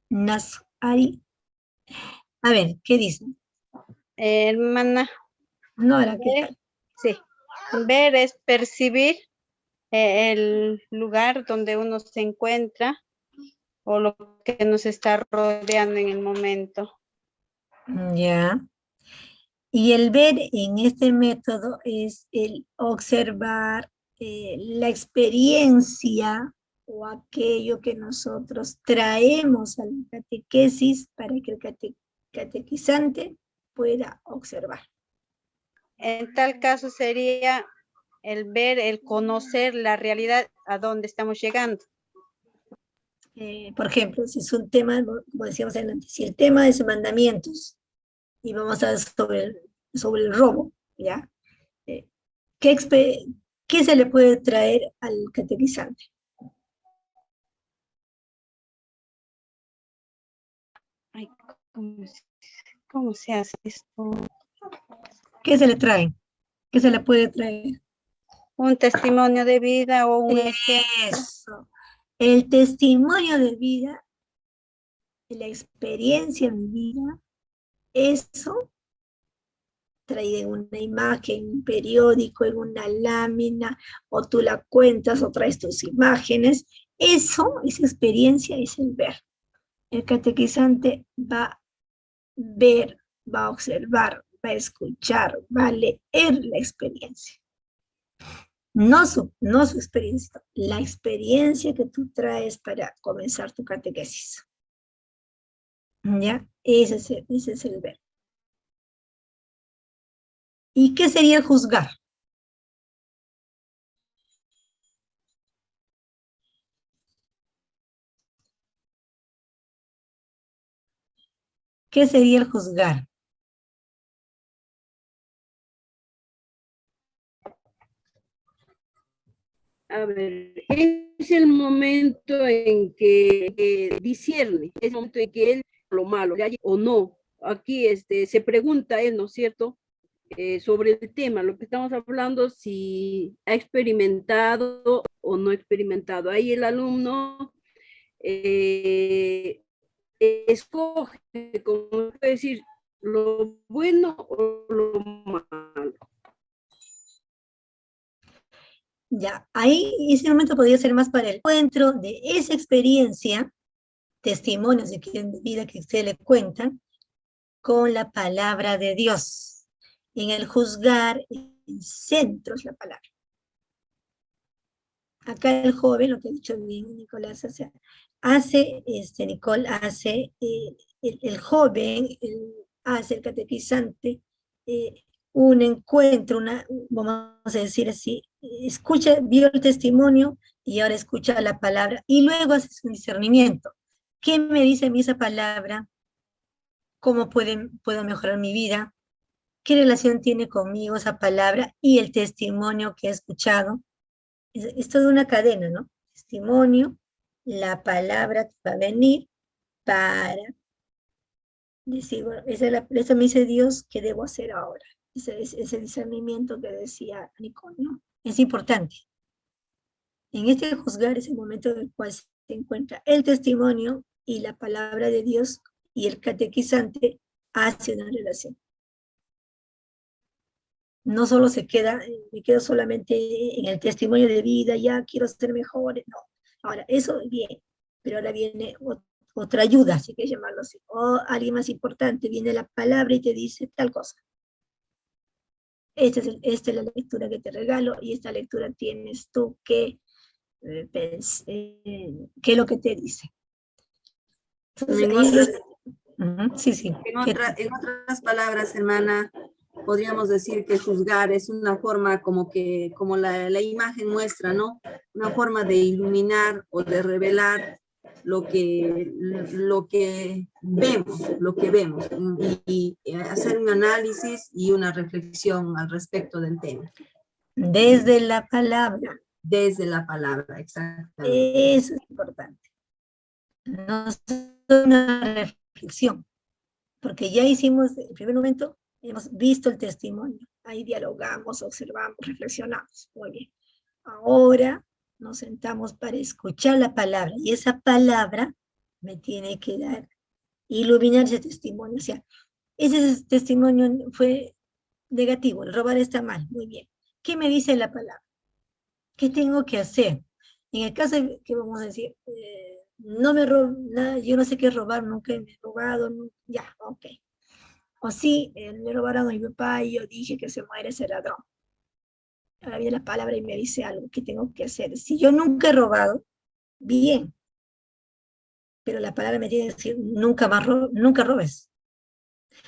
Nazari. A ver, ¿qué dicen? Hermana. Nora, ¿qué tal? Sí. Ver es percibir el lugar donde uno se encuentra o lo que nos está rodeando en el momento. Ya. Y el ver en este método es el observar la experiencia o aquello que nosotros traemos a la catequesis para que el catequizante pueda observar. En tal caso sería el ver, el conocer la realidad a dónde estamos llegando. Por ejemplo, si es un tema, como decíamos antes, si el tema es mandamientos, y vamos a ver sobre el robo, ¿ya? ¿Qué se le puede traer al catequizante? Ay, ¿cómo se hace esto? ¿Qué se le trae? ¿Qué se le puede traer? Un testimonio de vida o un ejemplo. Eso. El testimonio de vida, la experiencia vivida, eso traída en una imagen, un periódico, en una lámina, o tú la cuentas o traes tus imágenes, esa experiencia es el ver. El catequizante va a ver, va a observar, va a escuchar, va a leer la experiencia. No su experiencia, la experiencia que tú traes para comenzar tu catequesis. ¿Ya? Ese es el ver. ¿Y qué sería el juzgar? ¿Qué sería el juzgar? A ver, es el momento en que discierne, es el momento en que él lo malo, ya o no. Aquí se pregunta él, ¿no es cierto? Sobre el tema, lo que estamos hablando, si ha experimentado o no experimentado. Ahí el alumno escoge, como puede decir, lo bueno o lo malo. Ya, ahí ese momento podría ser más para el encuentro de esa experiencia, testimonios de vida que usted le cuentan, con la palabra de Dios. En el juzgar, el centro es la palabra. Acá el joven, lo que ha dicho bien Nicolás, Nicole hace, el joven hace el catequizante, un encuentro, vamos a decir así, vio el testimonio y ahora escucha la palabra y luego hace su discernimiento. ¿Qué me dice a mí esa palabra? ¿Cómo puedo mejorar mi vida? ¿Qué relación tiene conmigo esa palabra y el testimonio que he escuchado? Es toda una cadena, ¿no? Testimonio, la palabra que va a venir para decir, bueno, eso me dice Dios, ¿qué debo hacer ahora? Ese discernimiento que decía Nicole, ¿no? Es importante. En este juzgar es el momento en el cual se encuentra el testimonio y la palabra de Dios, y el catequizante hace una relación. No solo me quedo solamente en el testimonio de vida, ya quiero ser mejor, no. Ahora, eso bien, pero ahora viene otra ayuda, si quieres llamarlo así, o alguien más importante, viene la palabra y te dice tal cosa. Esta es la lectura que te regalo, y esta lectura tienes tú que qué es lo que te dice. Entonces, sí. En otras palabras, hermana, podríamos decir que juzgar es una forma como la imagen muestra, ¿no? Una forma de iluminar o de revelar lo que vemos y hacer un análisis y una reflexión al respecto del tema. Desde la palabra. Desde la palabra, exactamente. Eso es importante. No es una reflexión, porque ya hicimos, en primer momento, hemos visto el testimonio, ahí dialogamos, observamos, reflexionamos, muy bien. Ahora nos sentamos para escuchar la palabra, y esa palabra me tiene que dar, iluminar ese testimonio. O sea, ese testimonio fue negativo, el robar está mal, muy bien. ¿Qué me dice la palabra? ¿Qué tengo que hacer? En el caso de que vamos a decir, no me robo nada, yo no sé qué es robar, nunca me he robado, ya, ok. O sí, me robaron a mi papá y yo dije que se muere ese ladrón. Ahora viene la palabra y me dice algo que tengo que hacer. Si yo nunca he robado, bien. Pero la palabra me tiene que decir, nunca robes.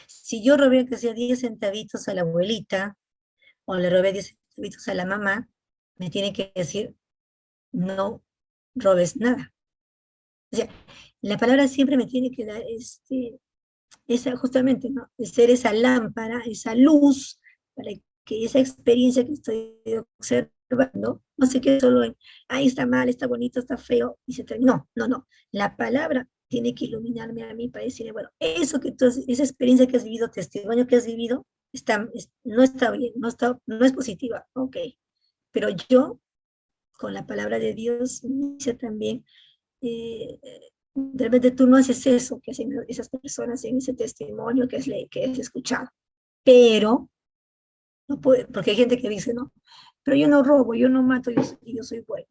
Si yo robé que sea 10 centavitos a la abuelita, o le robé 10 centavitos a la mamá, me tiene que decir, no robes nada. O sea, la palabra siempre me tiene que dar justamente, ¿no? De ser esa lámpara, esa luz, para que esa experiencia que estoy observando, no se quede solo en, ahí está mal, está bonito, está feo, y se terminó. No. La palabra tiene que iluminarme a mí para decirme, bueno, esa experiencia que has vivido, testimonio que has vivido, no está bien, no es positiva, ok. Pero yo, con la palabra de Dios, me dice también, de repente tú no haces eso que hacen esas personas en ese testimonio que es escuchado, pero no puede, porque hay gente que dice, no, pero yo no robo, yo no mato, yo soy bueno.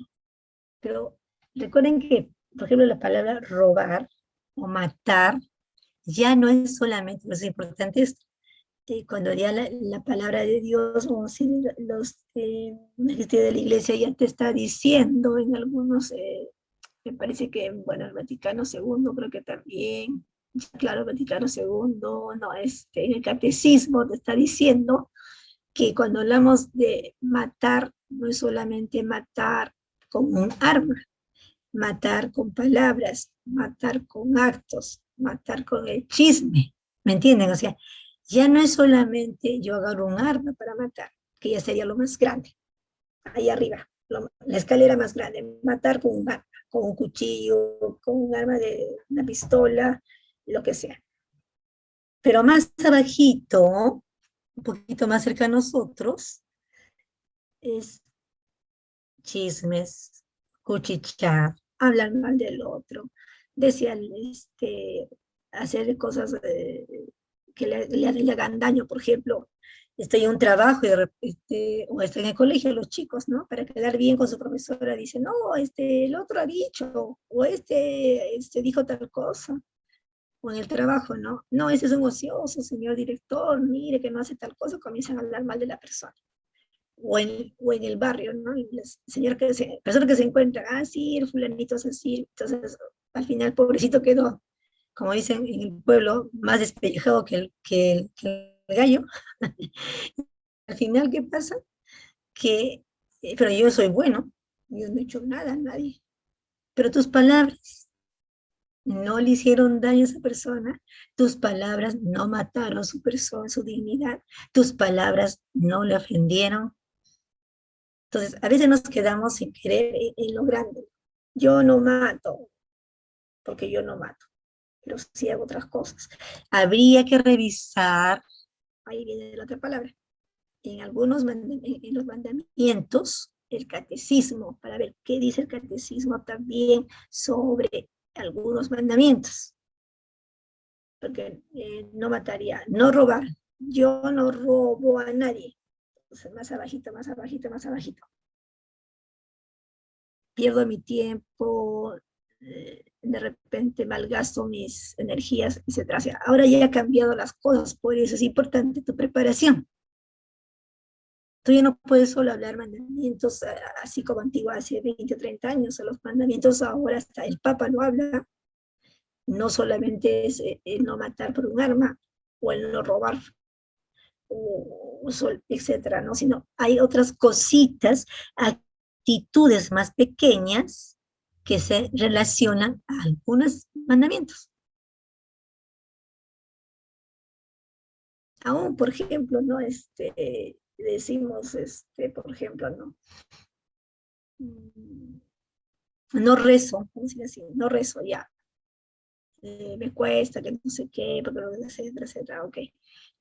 Pero recuerden que, por ejemplo, la palabra robar o matar ya no es solamente, lo importante es cuando ya la palabra de Dios, o si los ministerios de la iglesia ya te está diciendo en algunos, me parece que, bueno, el Vaticano II creo que también, claro, el Vaticano II, no, en el catecismo te está diciendo que cuando hablamos de matar, no es solamente matar con un arma, matar con palabras, matar con actos, matar con el chisme, ¿me entienden? O sea, ya no es solamente yo agarro un arma para matar, que ya sería lo más grande, ahí arriba, la escalera más grande, matar con un arma, con un cuchillo, con un arma de una pistola, lo que sea. Pero más abajito, un poquito más cerca a nosotros, es chismes, cuchichear, hablar mal del otro, desear, hacer cosas que le hagan daño. Por ejemplo, estoy en un trabajo o estoy en el colegio, los chicos, ¿no? Para quedar bien con su profesora, dicen, no, el otro ha dicho, o dijo tal cosa. O en el trabajo, no, ese es un ocioso, señor director, mire que no hace tal cosa, comienzan a hablar mal de la persona. O en el barrio, ¿no? Persona que se encuentra, sí, el fulanito es así, entonces al final pobrecito quedó, como dicen en el pueblo, más despellejado que el gallo. Al final, ¿qué pasa? Pero yo soy bueno, yo no he hecho nada a nadie. Pero tus palabras, no le hicieron daño a esa persona, tus palabras no mataron su persona, su dignidad, tus palabras no le ofendieron. Entonces, a veces nos quedamos sin querer en lo grande. Yo no mato, porque yo no mato, pero sí hago otras cosas. Habría que revisar, ahí viene la otra palabra, en los mandamientos, el catecismo, para ver qué dice el catecismo también sobre algunos mandamientos. Porque no mataría, no robar. Yo no robo a nadie. Entonces, más abajito, más abajito, más abajito. Pierdo mi tiempo, de repente malgasto mis energías, etc. O sea, ahora ya ha cambiado las cosas, por eso es importante tu preparación. Tú ya no puedes solo hablar mandamientos así como antiguo hace 20 o 30 años. Los mandamientos ahora hasta el Papa lo habla. No solamente es el no matar por un arma o el no robar, etcétera, ¿no? Sino hay otras cositas, actitudes más pequeñas que se relacionan a algunos mandamientos. Aún, por ejemplo, ¿no? Decimos, por ejemplo, ¿no? No rezo, vamos a decir así, no rezo ya. Me cuesta, que no sé qué, etcétera, etcétera, ok.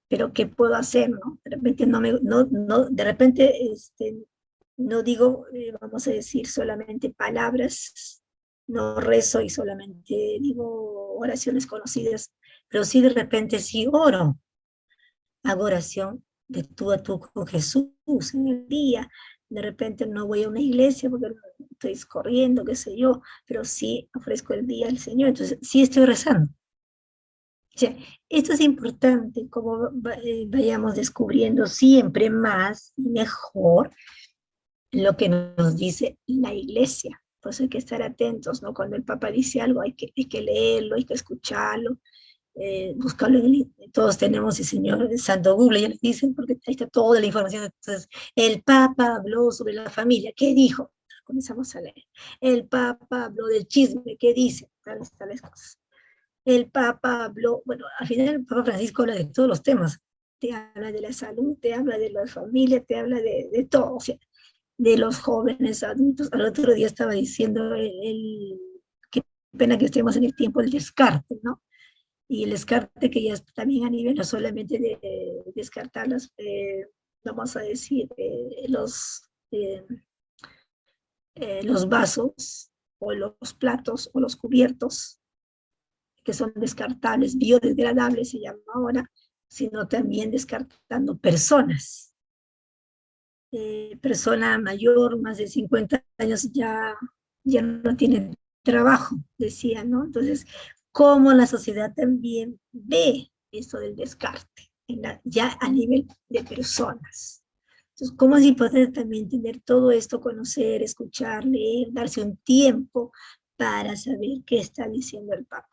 Pero ¿qué puedo hacer, no? De repente de repente no digo, vamos a decir, solamente palabras, no rezo y solamente digo oraciones conocidas, pero sí de repente sí oro. Hago oración de tú a tú con Jesús en el día. De repente no voy a una iglesia porque estoy corriendo, qué sé yo, pero sí ofrezco el día al Señor, entonces sí estoy rezando. O sea, esto es importante, como vayamos descubriendo siempre más y mejor lo que nos dice la iglesia. Por eso hay que estar atentos, ¿no? Cuando el Papa dice algo, hay que leerlo, hay que escucharlo, buscarlo todos tenemos el Señor el Santo Google, ya les dicen, porque ahí está toda la información. Entonces, el Papa habló sobre la familia, ¿qué dijo? Comenzamos a leer. El Papa habló del chisme, ¿qué dice? Tales cosas. El Papa habló, bueno, al final el Papa Francisco habla de todos los temas, te habla de la salud, te habla de la familia, te habla de todo, o sea, de los jóvenes, adultos. Al otro día estaba diciendo, qué pena que estemos en el tiempo del descarte, ¿no? Y el descarte que ya está también a nivel no solamente de descartar vamos a decir, los vasos, o los platos, o los cubiertos, que son descartables, biodegradables se llama ahora, sino también descartando personas. Persona mayor, más de 50 años, ya no tiene trabajo, decía, ¿no? Entonces, cómo la sociedad también ve eso del descarte, ya a nivel de personas. Entonces, cómo es importante también tener todo esto, conocer, escuchar, leer, darse un tiempo para saber qué está diciendo el Papa.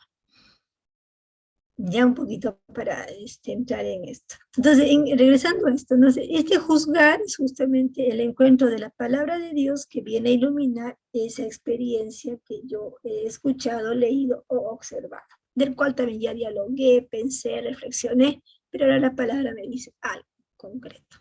Ya un poquito para entrar en esto. Entonces, regresando a esto, ¿no? Este juzgar es justamente el encuentro de la palabra de Dios que viene a iluminar esa experiencia que yo he escuchado, leído o observado, del cual también ya dialogué, pensé, reflexioné, pero ahora la palabra me dice algo concreto.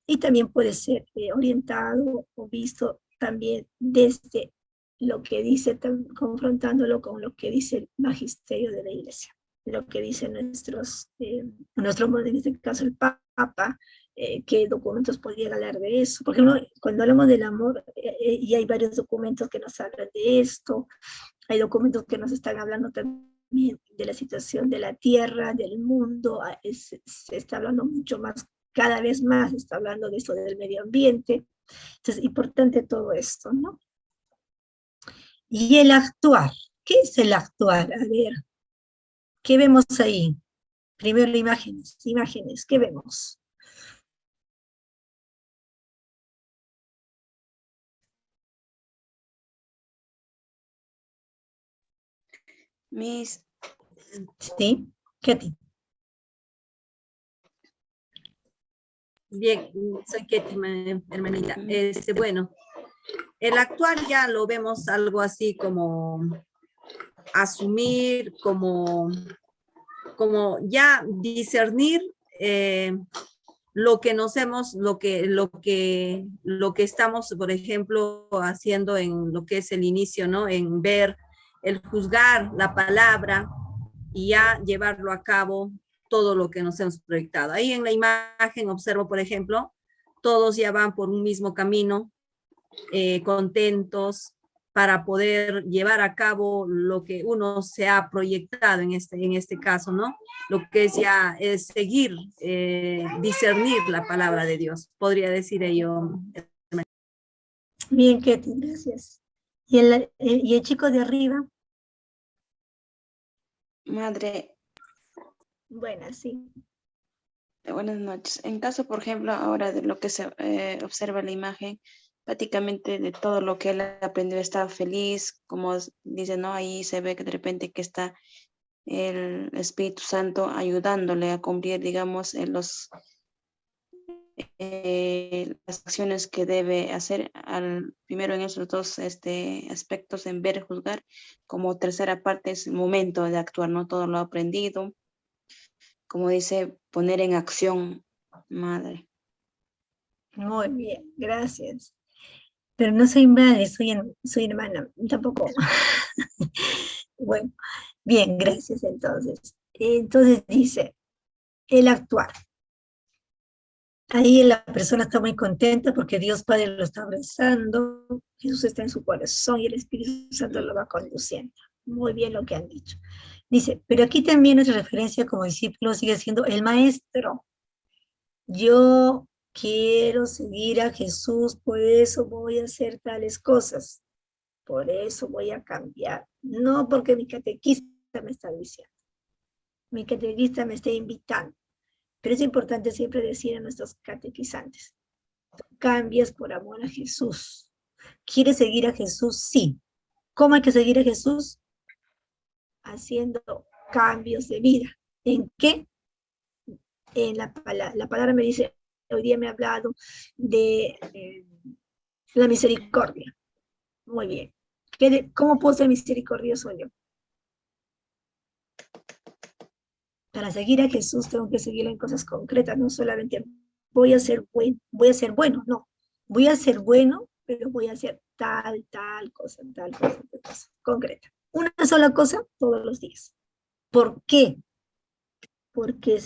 Y también puede ser orientado o visto también desde lo que dice, confrontándolo con lo que dice el magisterio de la Iglesia, lo que dicen en este caso el Papa, qué documentos podrían hablar de eso. Por ejemplo, cuando hablamos del amor, y hay varios documentos que nos hablan de esto, hay documentos que nos están hablando también de la situación de la tierra, del mundo, se está hablando mucho más, cada vez más se está hablando de esto del medio ambiente. Entonces, importante todo esto, ¿no? Y el actuar, ¿qué es el actuar? A ver, ¿qué vemos ahí? Primero imágenes, ¿qué vemos? Miss. Sí, Ketty. Bien, soy Ketty, hermanita. Bueno, el actuar ya lo vemos algo así como asumir, como ya discernir lo que nos hemos, lo que estamos, por ejemplo, haciendo en lo que es el inicio, ¿no? En ver, el juzgar la palabra y ya llevarlo a cabo todo lo que nos hemos proyectado. Ahí en la imagen observo, por ejemplo, todos ya van por un mismo camino, contentos, para poder llevar a cabo lo que uno se ha proyectado en este caso, ¿no? Lo que es ya es seguir, discernir la palabra de Dios, podría decir ello. Bien, Ketty, gracias. ¿Y el chico de arriba? Madre, Buenas, sí. buenas noches. En caso, por ejemplo, ahora de lo que se observa en la imagen, prácticamente de todo lo que él aprendió está feliz, como dice, ¿no? Ahí se ve que de repente que está el Espíritu Santo ayudándole a cumplir, digamos, las acciones que debe hacer primero en esos dos aspectos, en ver, juzgar, como tercera parte es el momento de actuar, ¿no? Todo lo aprendido, como dice, poner en acción, madre. Muy bien, gracias. Pero no soy madre, soy hermana, tampoco. Bueno, bien, gracias entonces. Entonces dice, el actuar. Ahí la persona está muy contenta porque Dios Padre lo está abrazando, Jesús está en su corazón y el Espíritu Santo lo va conduciendo. Muy bien lo que han dicho. Dice, pero aquí también nuestra referencia como discípulo sigue siendo el maestro. Yo quiero seguir a Jesús, por eso voy a hacer tales cosas. Por eso voy a cambiar. No porque mi catequista me está diciendo. Mi catequista me está invitando. Pero es importante siempre decir a nuestros catequizantes, cambias por amor a Jesús. ¿Quieres seguir a Jesús? Sí. ¿Cómo hay que seguir a Jesús? Haciendo cambios de vida. ¿En qué? En la palabra me dice, hoy día me ha hablado de la misericordia. Muy bien. ¿Cómo puedo ser misericordioso yo? Para seguir a Jesús tengo que seguirlo en cosas concretas, no solamente voy a ser bueno, no. Voy a ser bueno, pero voy a hacer tal cosa, concreta. Una sola cosa todos los días. ¿Por qué? Porque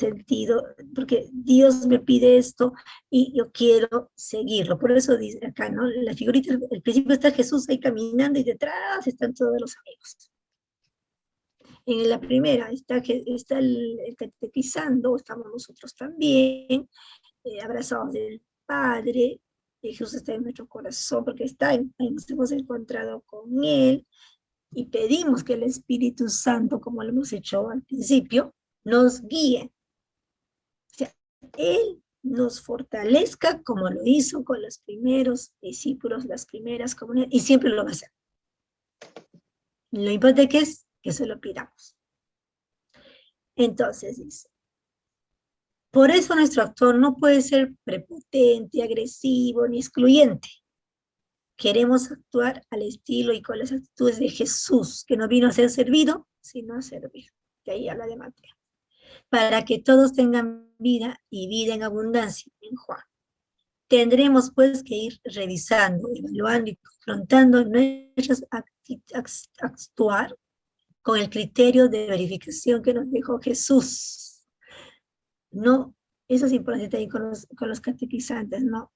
Dios me pide esto y yo quiero seguirlo. Por eso dice acá, ¿no? La figurita, al principio está Jesús ahí caminando y detrás están todos los amigos. En la primera está el catequizando, estamos nosotros también, abrazados del Padre, Jesús está en nuestro corazón porque nos hemos encontrado con Él y pedimos que el Espíritu Santo, como lo hemos hecho al principio, nos guíe. O sea, Él nos fortalezca como lo hizo con los primeros discípulos, las primeras comunidades, y siempre lo va a hacer. Lo importante es que se lo pidamos. Entonces dice, por eso nuestro actor no puede ser prepotente, agresivo, ni excluyente. Queremos actuar al estilo y con las actitudes de Jesús, que no vino a ser servido, sino a servir. De ahí habla de Mateo. Para que todos tengan vida y vida en abundancia, en Juan. Tendremos pues que ir revisando, evaluando y confrontando nuestras actuar con el criterio de verificación que nos dejó Jesús. No, eso es importante también con los catequizantes, ¿no?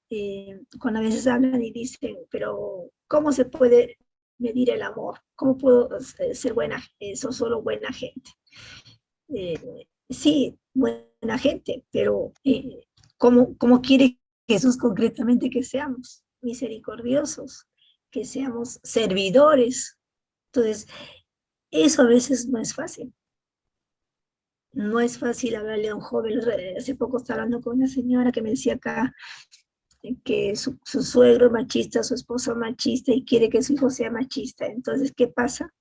Cuando a veces hablan y dicen, pero ¿cómo se puede medir el amor? ¿Cómo puedo ser buena? Eso solo buena gente. Sí, buena gente, pero ¿cómo quiere Jesús concretamente que seamos? Misericordiosos, que seamos servidores. Entonces, eso a veces no es fácil. No es fácil hablarle a un joven. Hace poco estaba hablando con una señora que me decía acá que su suegro es machista, su esposo es machista y quiere que su hijo sea machista. Entonces, ¿qué pasa?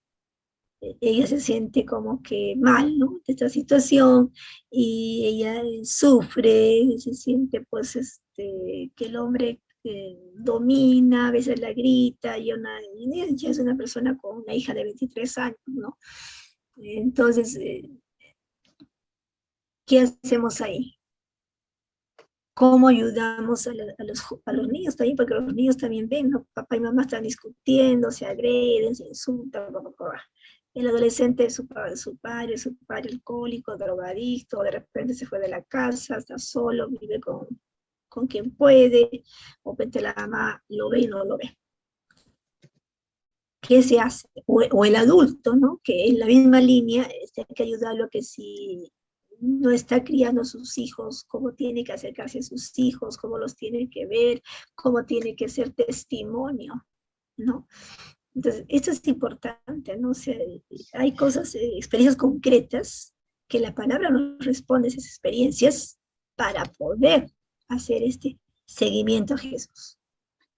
Ella se siente como que mal, ¿no? De esta situación y ella sufre, se siente pues que el hombre domina, a veces la grita, y ella es una persona con una hija de 23 años, ¿no? Entonces, ¿qué hacemos ahí? ¿Cómo ayudamos a los niños también? Porque los niños también ven, ¿no? Papá y mamá están discutiendo, se agreden, se insultan, El adolescente es su padre alcohólico, drogadicto, de repente se fue de la casa, está solo, vive con quien puede, o repente la mamá lo ve y no lo ve. ¿Qué se hace? O el adulto, ¿no? Que en la misma línea hay que ayudarlo a que si no está criando a sus hijos, cómo tiene que acercarse a sus hijos, cómo los tiene que ver, cómo tiene que ser testimonio, ¿no? Entonces, esto es importante, ¿no? O sea, hay cosas, experiencias concretas que la palabra nos responde a esas experiencias para poder hacer este seguimiento a Jesús.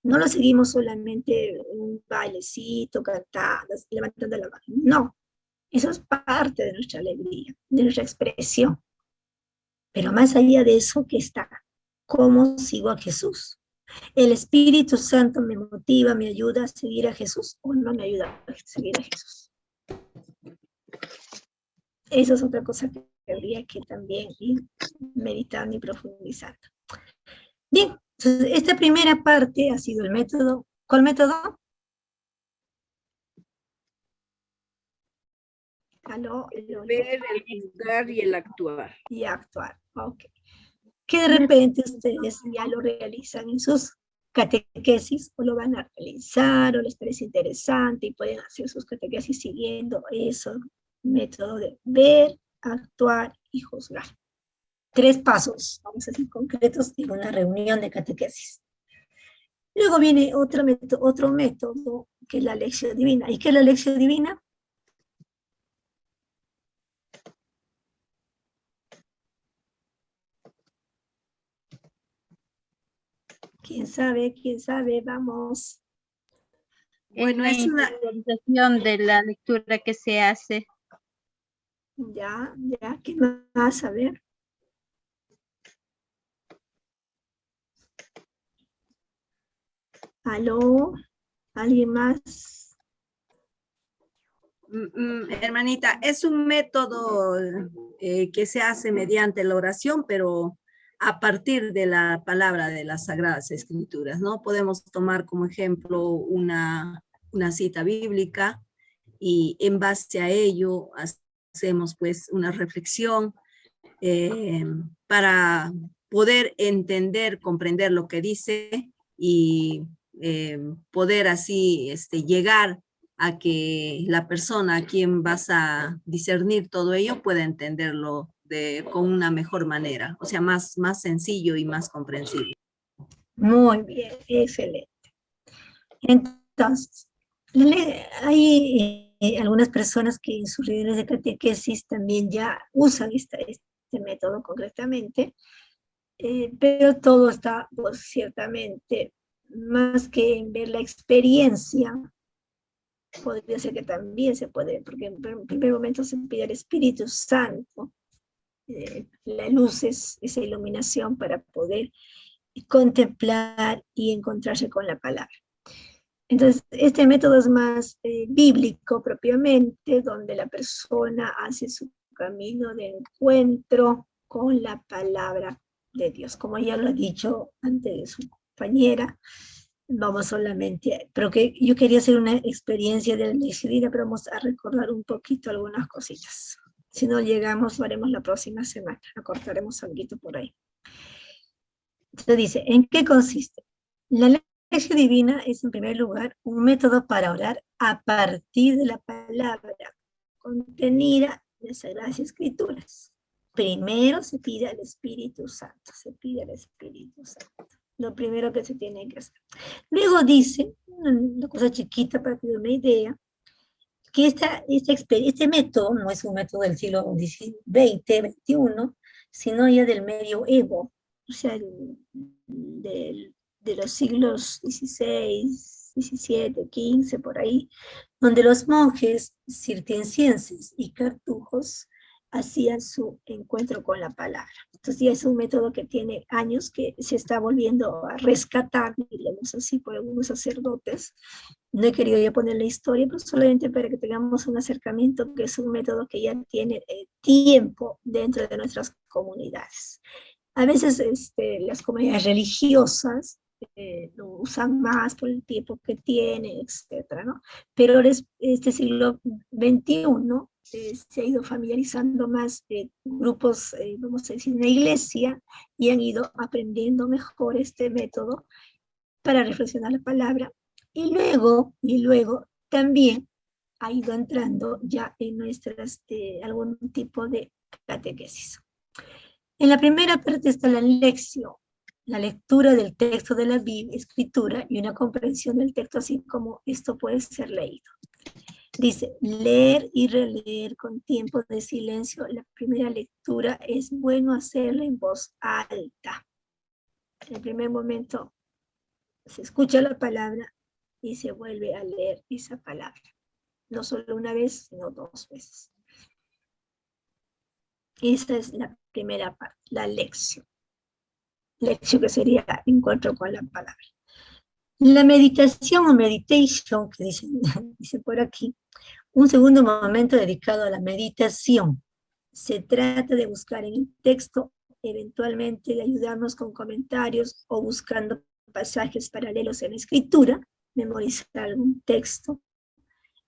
No lo seguimos solamente un bailecito, cantando, levantando la mano. No, eso es parte de nuestra alegría, de nuestra expresión. Pero más allá de eso, ¿qué está? ¿Cómo sigo a Jesús? ¿El Espíritu Santo me motiva, me ayuda a seguir a Jesús o no me ayuda a seguir a Jesús? Eso es otra cosa que habría que también ir meditando y profundizando. Bien, entonces esta primera parte ha sido el método. ¿Cuál método? ¿Aló? Ver, el juzgar y el actuar. Y actuar, ok. Que de repente ustedes ya lo realizan en sus catequesis, o lo van a realizar, o les parece interesante, y pueden hacer sus catequesis siguiendo eso, método de ver, actuar y juzgar. 3 pasos, vamos a ser concretos, en una reunión de catequesis. Luego viene otro método, que es la lección divina. ¿Y qué es la lección divina? ¿Quién sabe? ¿Quién sabe? Vamos. Bueno, es una interiorización de la lectura que se hace. Ya, ¿qué más? A ver. ¿Aló? ¿Alguien más? Hermanita, es un método que se hace mediante la oración, pero a partir de la palabra de las Sagradas Escrituras, ¿no? Podemos tomar como ejemplo una cita bíblica y en base a ello hacemos pues una reflexión para poder entender, comprender lo que dice y poder así llegar a que la persona a quien vas a discernir todo ello pueda entenderlo con una mejor manera, o sea, más sencillo y más comprensible. Muy bien, excelente. Entonces, hay algunas personas que en sus reuniones de catequesis también ya usan este método concretamente, pero todo está, pues, ciertamente, más que en ver la experiencia, podría ser que también se puede, porque en primer momento se pide al Espíritu Santo, la luz es esa iluminación para poder contemplar y encontrarse con la palabra. Entonces, este método es más bíblico propiamente, donde la persona hace su camino de encuentro con la palabra de Dios. Como ya lo ha dicho antes de su compañera, vamos solamente, pero que yo quería hacer una experiencia de la lección, pero vamos a recordar un poquito algunas cositas. Si no llegamos, lo haremos la próxima semana, acortaremos algo por ahí. Entonces dice, ¿en qué consiste? La lección divina es, en primer lugar, un método para orar a partir de la palabra contenida en las Sagradas Escrituras. Primero se pide al Espíritu Santo, Lo primero que se tiene que hacer. Luego dice, una cosa chiquita para que den una idea, que este método no es un método del siglo XX, XXI, sino ya del medioevo, o sea, de los siglos XVI, XVII, XV, por ahí, donde los monjes cistercienses y cartujos hacían su encuentro con la palabra. Entonces ya es un método que tiene años, que se está volviendo a rescatar, digamos así, por algunos sacerdotes. No he querido ya poner la historia, pero solamente para que tengamos un acercamiento, que es un método que ya tiene tiempo dentro de nuestras comunidades. A veces las comunidades religiosas lo usan más por el tiempo que tienen, etcétera, ¿no? Pero este siglo XXI se ha ido familiarizando más grupos, vamos a decir, en la iglesia, y han ido aprendiendo mejor este método para reflexionar la palabra, y luego también ha ido entrando ya en nuestras, algún tipo de catequesis. En la primera parte está la lección, la lectura del texto de la Biblia, escritura, y una comprensión del texto, así como esto puede ser leído. Dice, leer y releer con tiempo de silencio. La primera lectura es bueno hacerla en voz alta. En el primer momento se escucha la palabra y se vuelve a leer esa palabra. No solo una vez, sino 2 veces. Esta es la primera parte, la lección. Lección que sería encuentro con la palabra. La meditación o meditation, que dice por aquí, un segundo momento dedicado a la meditación. Se trata de buscar en el texto, eventualmente de ayudarnos con comentarios o buscando pasajes paralelos en la escritura, memorizar algún texto,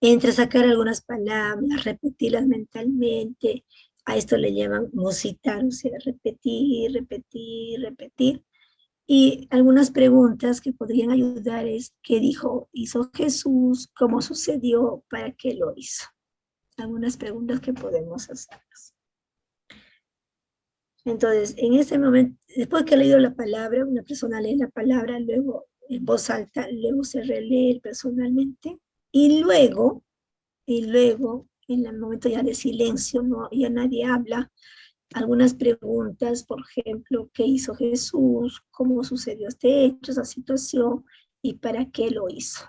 entresacar algunas palabras, repetirlas mentalmente. A esto le llaman musitar, o sea, repetir, repetir, repetir. Y algunas preguntas que podrían ayudar es, ¿qué hizo Jesús? ¿Cómo sucedió? ¿Para qué lo hizo? Algunas preguntas que podemos hacernos. Entonces, en ese momento, después que ha leído la palabra, una persona lee la palabra, luego en voz alta, luego se relee personalmente, y luego, en el momento ya de silencio, ¿no? Ya nadie habla, algunas preguntas, por ejemplo, ¿qué hizo Jesús? ¿Cómo sucedió este hecho, esa situación? ¿Y para qué lo hizo?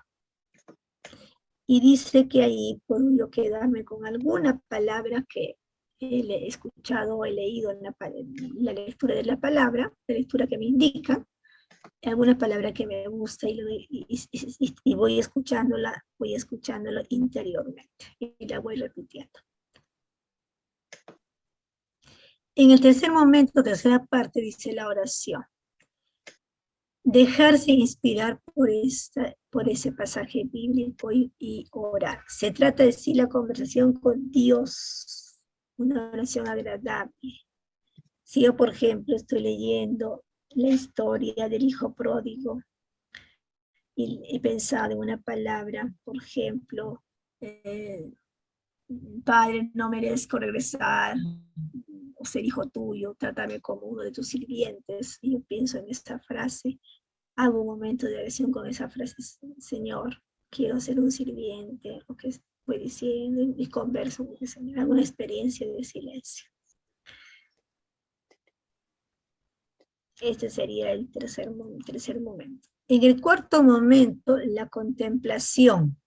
Y dice que ahí puedo yo quedarme con alguna palabra que he escuchado o he leído en la lectura de la palabra, la lectura que me indica, alguna palabra que me gusta, y voy escuchándola interiormente, y la voy repitiendo. En el tercer momento, tercera parte, dice la oración. Dejarse inspirar por ese pasaje bíblico y orar. Se trata de decir la conversación con Dios, una oración agradable. Si yo, por ejemplo, estoy leyendo la historia del hijo pródigo y he pensado en una palabra, por ejemplo, Padre, no merezco regresar o ser hijo tuyo, trátame como uno de tus sirvientes, y yo pienso en esta frase, hago un momento de oración con esa frase, Señor, quiero ser un sirviente, o que voy diciendo, y converso con el Señor, hago una experiencia de silencio. Este sería el tercer momento. En el cuarto momento, la contemplación.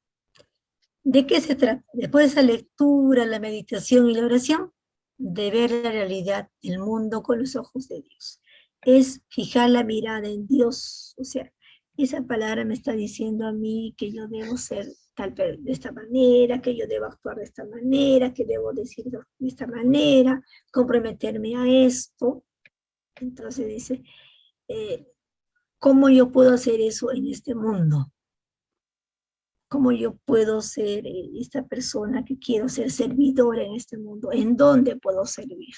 ¿De qué se trata? Después de esa lectura, la meditación y la oración, de ver la realidad del mundo con los ojos de Dios. Es fijar la mirada en Dios. O sea, esa palabra me está diciendo a mí que yo debo ser de esta manera, que yo debo actuar de esta manera, que debo decir de esta manera, comprometerme a esto. Entonces dice, ¿cómo yo puedo hacer eso en este mundo? ¿Cómo yo puedo ser esta persona que quiero ser servidora en este mundo? ¿En dónde puedo servir?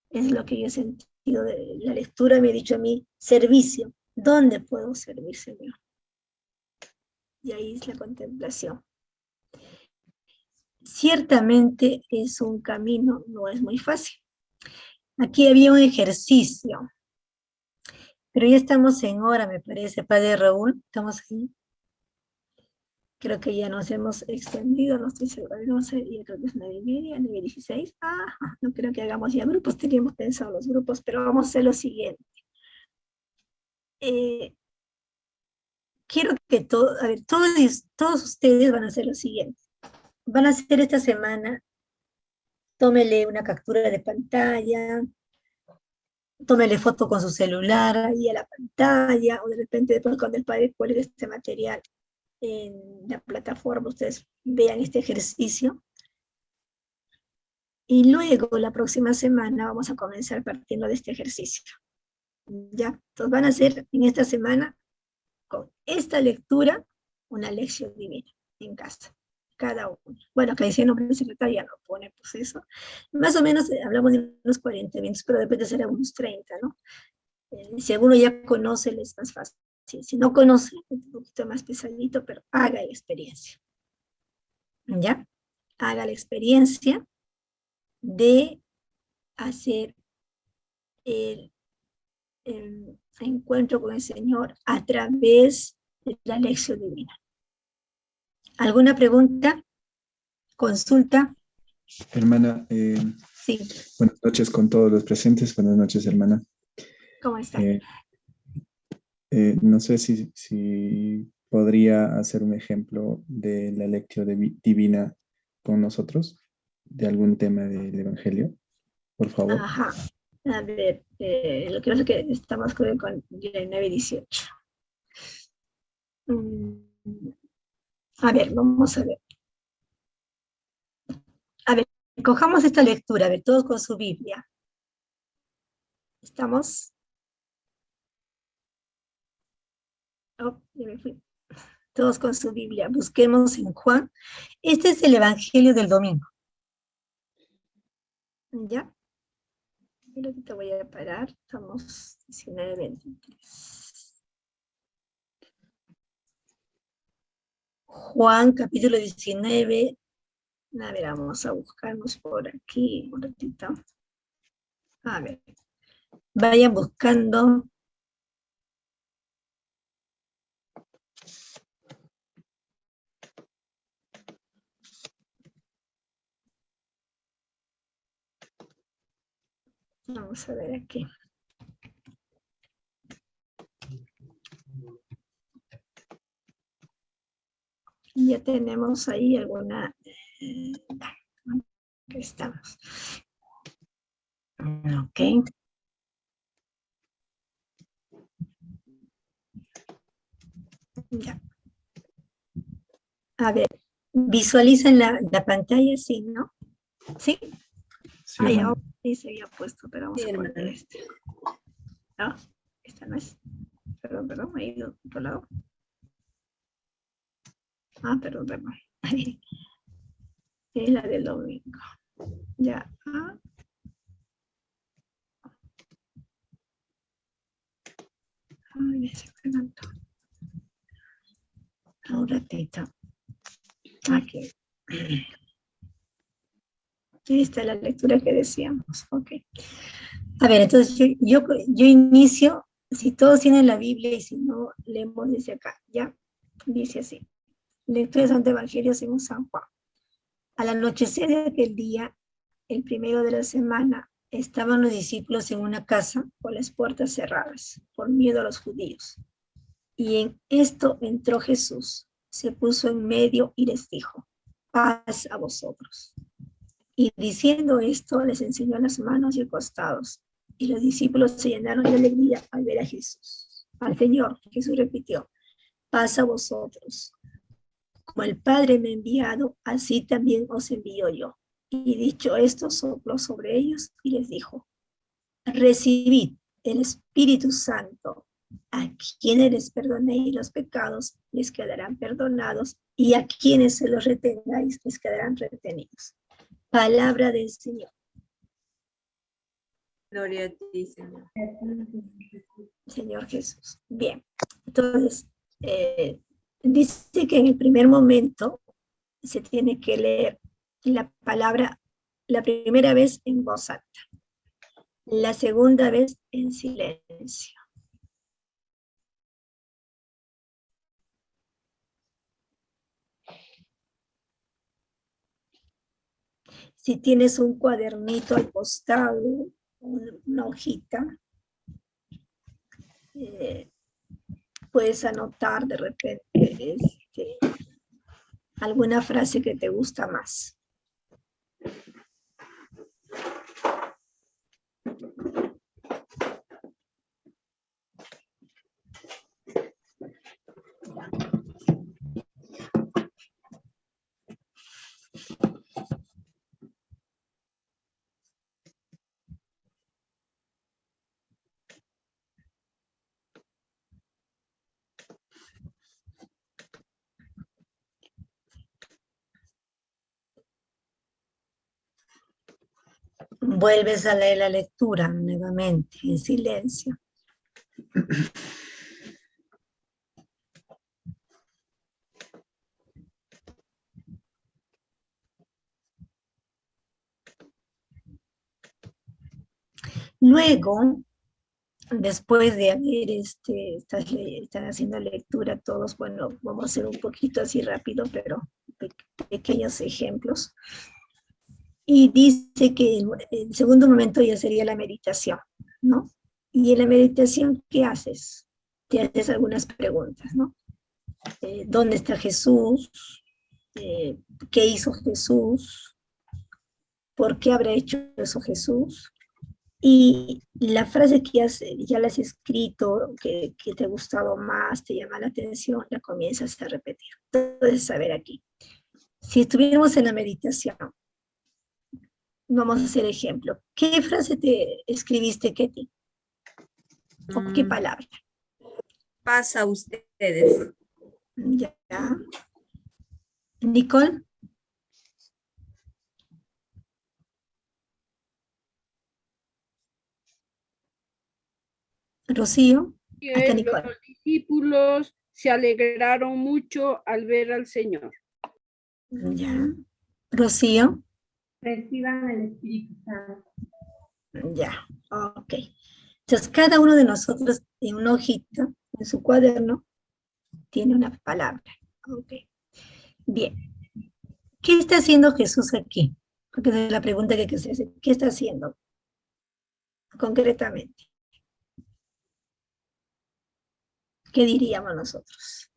Es lo que yo he sentido de la lectura, me ha dicho a mí, servicio. ¿Dónde puedo servir, Señor? Y ahí es la contemplación. Ciertamente es un camino, no es muy fácil. Aquí había un ejercicio, pero ya estamos en hora, me parece, Padre Raúl, estamos aquí. Creo que ya nos hemos extendido, no estoy segura, no sé, ya creo que es 9:30, 9:16. No creo que hagamos ya grupos, teníamos pensado los grupos, pero vamos a hacer lo siguiente. Quiero que todos ustedes van a hacer lo siguiente. Van a hacer esta semana tómele una captura de pantalla, tómele foto con su celular ahí a la pantalla, o de repente después cuando el padre cuelgue este material en la plataforma, ustedes vean este ejercicio. Y luego, la próxima semana, vamos a comenzar partiendo de este ejercicio. ¿Ya? Entonces van a hacer en esta semana, con esta lectura, una lección divina en casa. Cada uno. Bueno, acá dice el nombre de secretaria, no pone pues eso. Más o menos hablamos de unos 40 minutos, pero depende de ser unos 30, ¿no? Si alguno ya conoce, les es más fácil. Si no conoce, es un poquito más pesadito, pero haga la experiencia. ¿Ya? Haga la experiencia de hacer el encuentro con el Señor a través de la lección divina. ¿Alguna pregunta? ¿Consulta? Hermana, Sí. buenas noches con todos los presentes. Buenas noches, hermana. ¿Cómo está? No sé si podría hacer un ejemplo de la lección divina con nosotros, de algún tema del Evangelio, por favor. Ajá. A ver, lo que pasa es que estamos con 19 y 18. A ver, vamos a ver. A ver, cojamos esta lectura, a ver, todos con su Biblia. ¿Estamos? Oh, ya me fui. Todos con su Biblia. Busquemos en Juan. Este es el Evangelio del domingo. ¿Ya? Te voy a parar. Estamos 19:23. Juan, capítulo 19. A ver, vamos a buscarnos por aquí un ratito. A ver. Vayan buscando. Vamos a ver aquí. Ya tenemos ahí alguna... aquí estamos. Ok. Ya. A ver, visualizan la pantalla, sí, ¿no? ¿Sí? Sí, Ahí hermana. se había puesto, pero vamos a poner este. No, esta no es. Perdón, ahí de otro lado. Perdón. Es la del domingo. Ya. Ay, se adelantó. Un ratito. Aquí. Esta es la lectura que decíamos. Ok. A ver, entonces yo inicio, si todos tienen la Biblia y si no, leemos desde acá. Ya, dice así. Lectura del Santo Evangelio según San Juan. Al anochecer de aquel día, el primero de la semana, estaban los discípulos en una casa con las puertas cerradas, por miedo a los judíos. Y en esto entró Jesús, se puso en medio y les dijo, paz a vosotros. Y diciendo esto, les enseñó las manos y costados. Y los discípulos se llenaron de alegría al ver a Jesús. Al Señor, Jesús repitió, paz a vosotros. Como el Padre me ha enviado, así también os envío yo. Y dicho esto, sopló sobre ellos y les dijo, recibid el Espíritu Santo. A quienes les perdonéis los pecados, les quedarán perdonados, y a quienes se los retengáis, les quedarán retenidos. Palabra del Señor. Gloria a ti, Señor. Señor Jesús. Bien, entonces, dice que en el primer momento se tiene que leer la palabra la primera vez en voz alta, la segunda vez en silencio. Si tienes un cuadernito al costado, una hojita, puedes anotar de repente alguna frase que te gusta más. Vuelves a leer la lectura nuevamente en silencio. Luego, después de haber, están haciendo lectura todos, bueno, vamos a hacer un poquito así rápido, pero pequeños ejemplos. Y dice que el segundo momento ya sería la meditación, ¿no? Y en la meditación, ¿qué haces? Te haces algunas preguntas, ¿no? ¿Dónde está Jesús? ¿Qué hizo Jesús? ¿Por qué habrá hecho eso Jesús? Y la frase que ya la has escrito, que te ha gustado más, te llama la atención, la comienzas a repetir. Entonces, a ver aquí. Si estuviéramos en la meditación, vamos a hacer ejemplo. ¿Qué frase te escribiste, Ketty? ¿O qué palabra? Paz a ustedes. Ya. Nicole. Rocío. Hasta Nicole. Los discípulos se alegraron mucho al ver al Señor. Ya. Rocío. Reciban el Espíritu Santo. Ya, ok. Entonces, cada uno de nosotros en una hojita, en su cuaderno, tiene una palabra. Ok. Bien. ¿Qué está haciendo Jesús aquí? Porque es la pregunta que se hace. ¿Qué está haciendo? Concretamente. ¿Qué diríamos nosotros?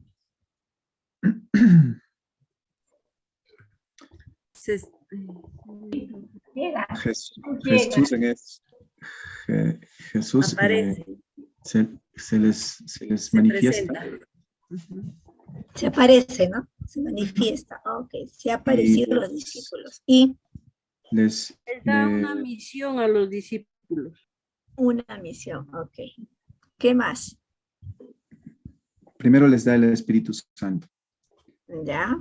Jesús se les manifiesta. Se aparece, ¿no? Se manifiesta. Ok, se ha aparecido a los discípulos. Y les da una misión a los discípulos. Una misión, ok. ¿Qué más? Primero les da el Espíritu Santo. Ya.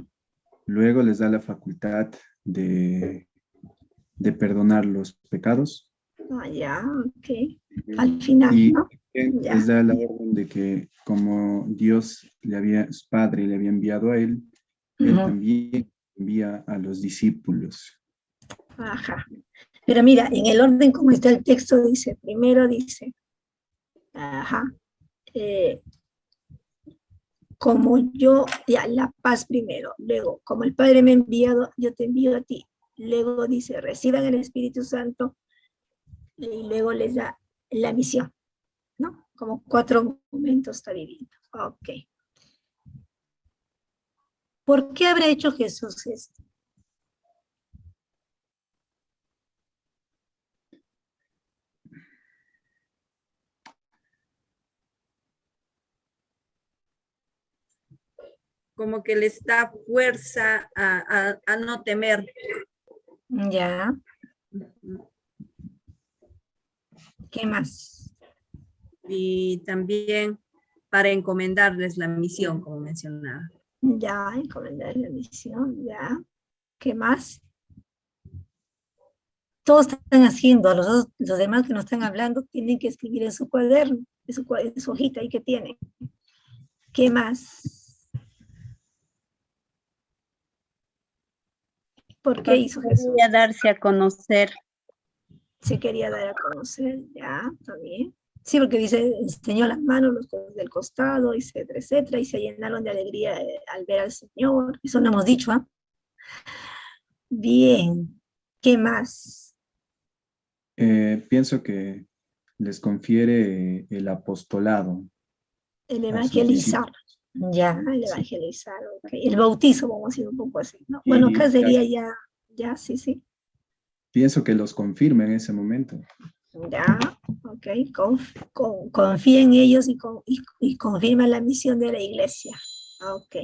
Luego les da la facultad de perdonar los pecados. Ah, ya, ok. Al final, y ¿no? Les da la orden de que como Dios su Padre le había enviado a él, él también envía a los discípulos. Ajá. Pero mira, en el orden como está el texto, dice, primero dice, como yo, ya, la paz primero, luego, como el Padre me ha enviado, yo te envío a ti. Luego dice, reciban el Espíritu Santo, y luego les da la misión, ¿no? Como 4 momentos está viviendo. Ok. ¿Por qué habrá hecho Jesús esto? Como que les da fuerza a no temer. Ya. ¿Qué más? Y también para encomendarles la misión, como mencionaba. Ya, encomendar la misión, ya. ¿Qué más? Todos están haciendo, los demás que no están hablando tienen que escribir en su cuaderno, en su hojita ahí que tienen. ¿Qué más? ¿Por qué hizo Jesús? Quería darse a conocer. Se quería dar a conocer, ya, está bien. Sí, porque dice, enseñó las manos, los codos del costado, etcétera, etcétera, y se llenaron de alegría al ver al Señor. Eso no hemos dicho, ¿ah? Bien, ¿qué más? Pienso que les confiere el apostolado. El evangelizar. Ya, el evangelizar, okay. El bautizo, vamos a decir un poco así, ¿no? Bueno, acá sería ya, sí. Pienso que los confirma en ese momento. Ya, ok. Confía en ellos y confirma la misión de la iglesia. Ok.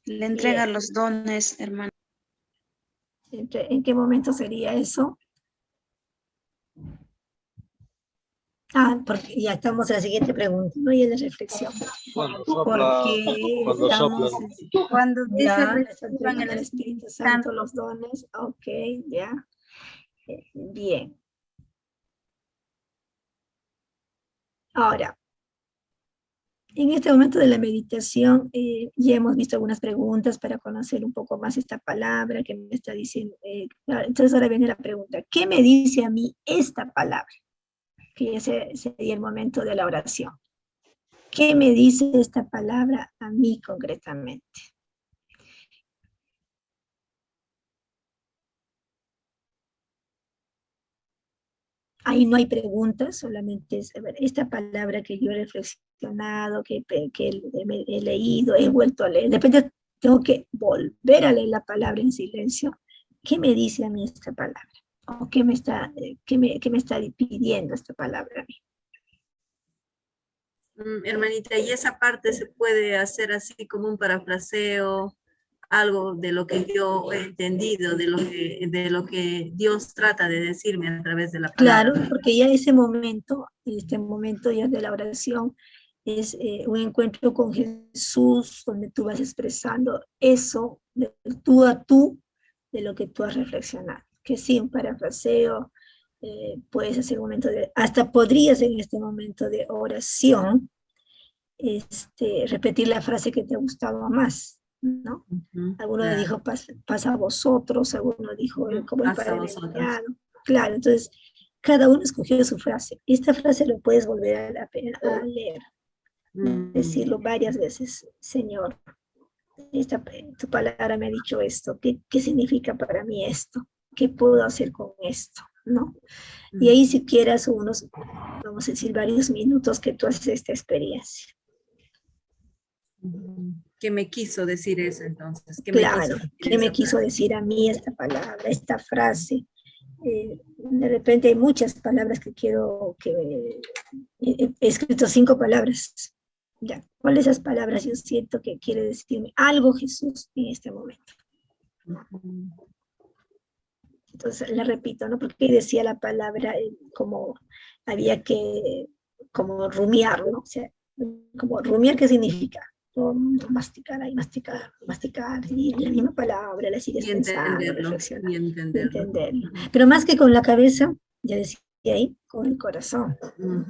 Le entrega los dones, hermano. ¿En qué momento sería eso? Porque ya estamos en la siguiente pregunta, ¿no? Y en la reflexión. Cuando sopla, cuando soplan. Cuando dice Ya, reciban el Espíritu Santo los dones. Ok, ya. Bien. Ahora, en este momento de la meditación, ya hemos visto algunas preguntas para conocer un poco más esta palabra que me está diciendo. Entonces ahora viene la pregunta, ¿qué me dice a mí esta palabra? Que ese sería el momento de la oración. ¿Qué me dice esta palabra a mí concretamente? Ahí no hay preguntas, solamente es esta palabra que yo he reflexionado, que he leído, he vuelto a leer. De repente tengo que volver a leer la palabra en silencio. ¿Qué me dice a mí esta palabra? ¿O qué me está pidiendo esta palabra a mí? Hermanita, y esa parte se puede hacer así como un parafraseo, algo de lo que yo he entendido, de lo que Dios trata de decirme a través de la palabra. Claro, porque ya este momento ya de la oración es un encuentro con Jesús, donde tú vas expresando eso de tú a tú, de lo que tú has reflexionado. Que sí, un parafraseo, puedes hacer un momento hasta podrías en este momento de oración, repetir la frase que te ha gustado más, ¿no? Alguno dijo, pasa a vosotros, alguno dijo, como el Padre enviado. Claro, entonces, cada uno escogió su frase. Esta frase lo puedes volver a leer, decirlo varias veces. Señor, tu palabra me ha dicho esto, ¿qué significa para mí esto? ¿Qué puedo hacer con esto? ¿No? Y ahí si quieras unos, vamos a decir, varios minutos que tú haces esta experiencia. ¿Qué me quiso decir eso entonces? ¿Qué me quiso decir a mí esta palabra, esta frase? De repente hay muchas palabras que he escrito 5 palabras. Ya, ¿cuáles esas palabras yo siento que quiere decirme algo Jesús en este momento? Entonces le repito, ¿no? Porque decía la palabra como había que rumiar, ¿no? O sea, como rumiar, ¿qué significa? Masticar, y la misma palabra la sigues pensando, reflexionando, y entenderlo. Pero más que con la cabeza, ya decía ahí, con el corazón. O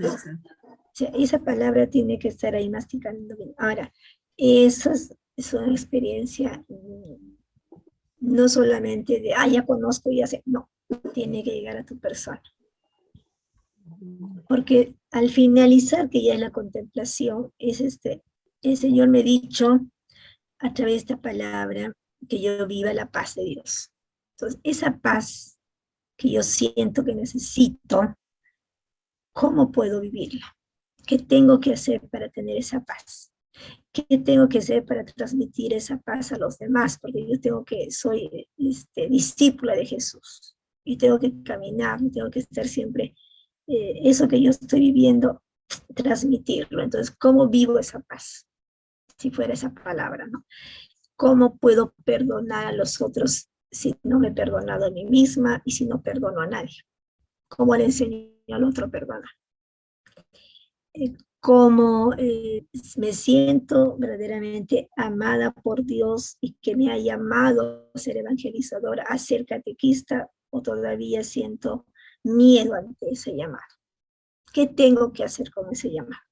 sea, esa palabra tiene que estar ahí masticando bien. Ahora, esa es una experiencia no solamente de, ya conozco, ya sé, no, tiene que llegar a tu persona. Porque al finalizar, que ya es la contemplación, el Señor me ha dicho a través de esta palabra que yo viva la paz de Dios. Entonces, esa paz que yo siento que necesito, ¿cómo puedo vivirla? ¿Qué tengo que hacer para tener esa paz? ¿Qué tengo que hacer para transmitir esa paz a los demás? Porque yo soy discípula de Jesús y tengo que caminar, tengo que estar siempre, eso que yo estoy viviendo, transmitirlo. Entonces, ¿cómo vivo esa paz? Si fuera esa palabra, ¿no? ¿Cómo puedo perdonar a los otros si no me he perdonado a mí misma y si no perdono a nadie? ¿Cómo le enseño al otro a perdonar? Cómo me siento verdaderamente amada por Dios y que me ha llamado a ser evangelizadora, a ser catequista, o todavía siento miedo ante ese llamado. ¿Qué tengo que hacer con ese llamado?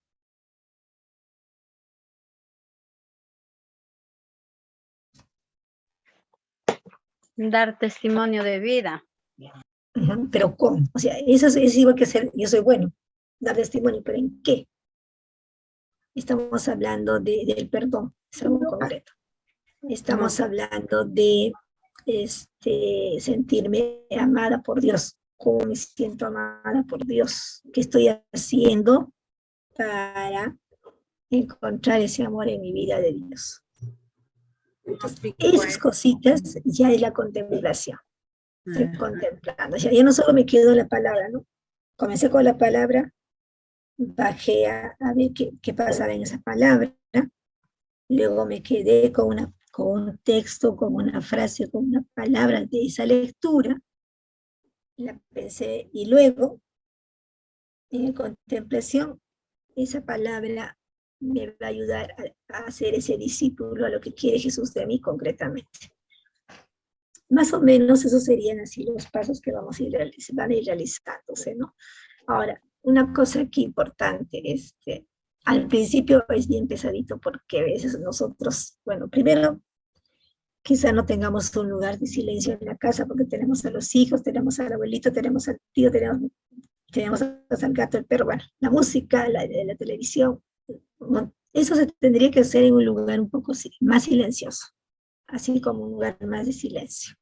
Dar testimonio de vida. Pero ¿cómo? O sea, eso es igual que ser, yo soy bueno, dar testimonio, pero ¿en qué? Estamos hablando del perdón, es algo concreto. Estamos hablando de sentirme amada por Dios. ¿Cómo me siento amada por Dios? ¿Qué estoy haciendo para encontrar ese amor en mi vida de Dios? Entonces, esas cositas ya es la contemplación. Estoy contemplando. O sea, ya no solo me quedo en la palabra, ¿no? Comencé con la palabra, bajé a ver qué pasaba en esa palabra, luego me quedé con un texto, con una frase, con una palabra de esa lectura, la pensé, y luego, en contemplación, esa palabra me va a ayudar a hacer ese discípulo, a lo que quiere Jesús de mí concretamente. Más o menos esos serían así los pasos que van a ir realizándose, ¿no? Ahora, una cosa aquí importante, al principio es bien pesadito porque a veces nosotros, bueno, primero, quizá no tengamos un lugar de silencio en la casa porque tenemos a los hijos, tenemos al abuelito, tenemos al tío, tenemos al gato, el perro, bueno, la música, la televisión, eso se tendría que hacer en un lugar un poco más silencioso, así como un lugar más de silencio.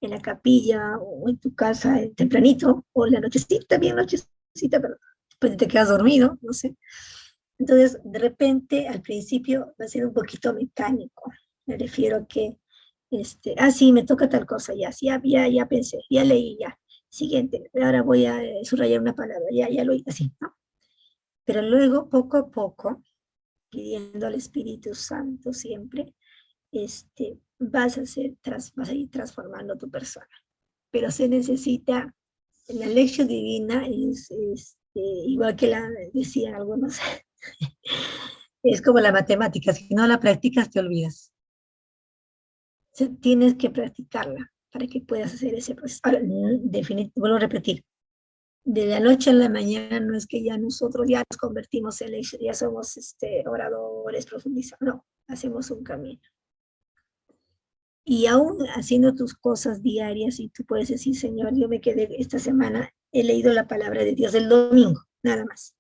En la capilla o en tu casa tempranito, o la nochecita, bien nochecita, pero después te quedas dormido, no sé. Entonces, de repente, al principio va a ser un poquito mecánico. Me refiero a que, sí, me toca tal cosa, ya pensé, ya leí, ya. Siguiente, ahora voy a subrayar una palabra, ya lo hice, así, ¿no? Pero luego, poco a poco, pidiendo al Espíritu Santo siempre, vas a ir transformando tu persona. Pero se necesita, la lección divina es igual que la decían algunos, es como la matemática, si no la practicas te olvidas. O sea, tienes que practicarla para que puedas hacer ese proceso. Ahora, vuelvo a repetir, de la noche a la mañana no es que ya nosotros ya nos convertimos en lección, ya somos oradores, profundizadores, no, hacemos un camino. Y aún haciendo tus cosas diarias, y tú puedes decir, Señor, yo me quedé esta semana, he leído la palabra de Dios el domingo, nada más.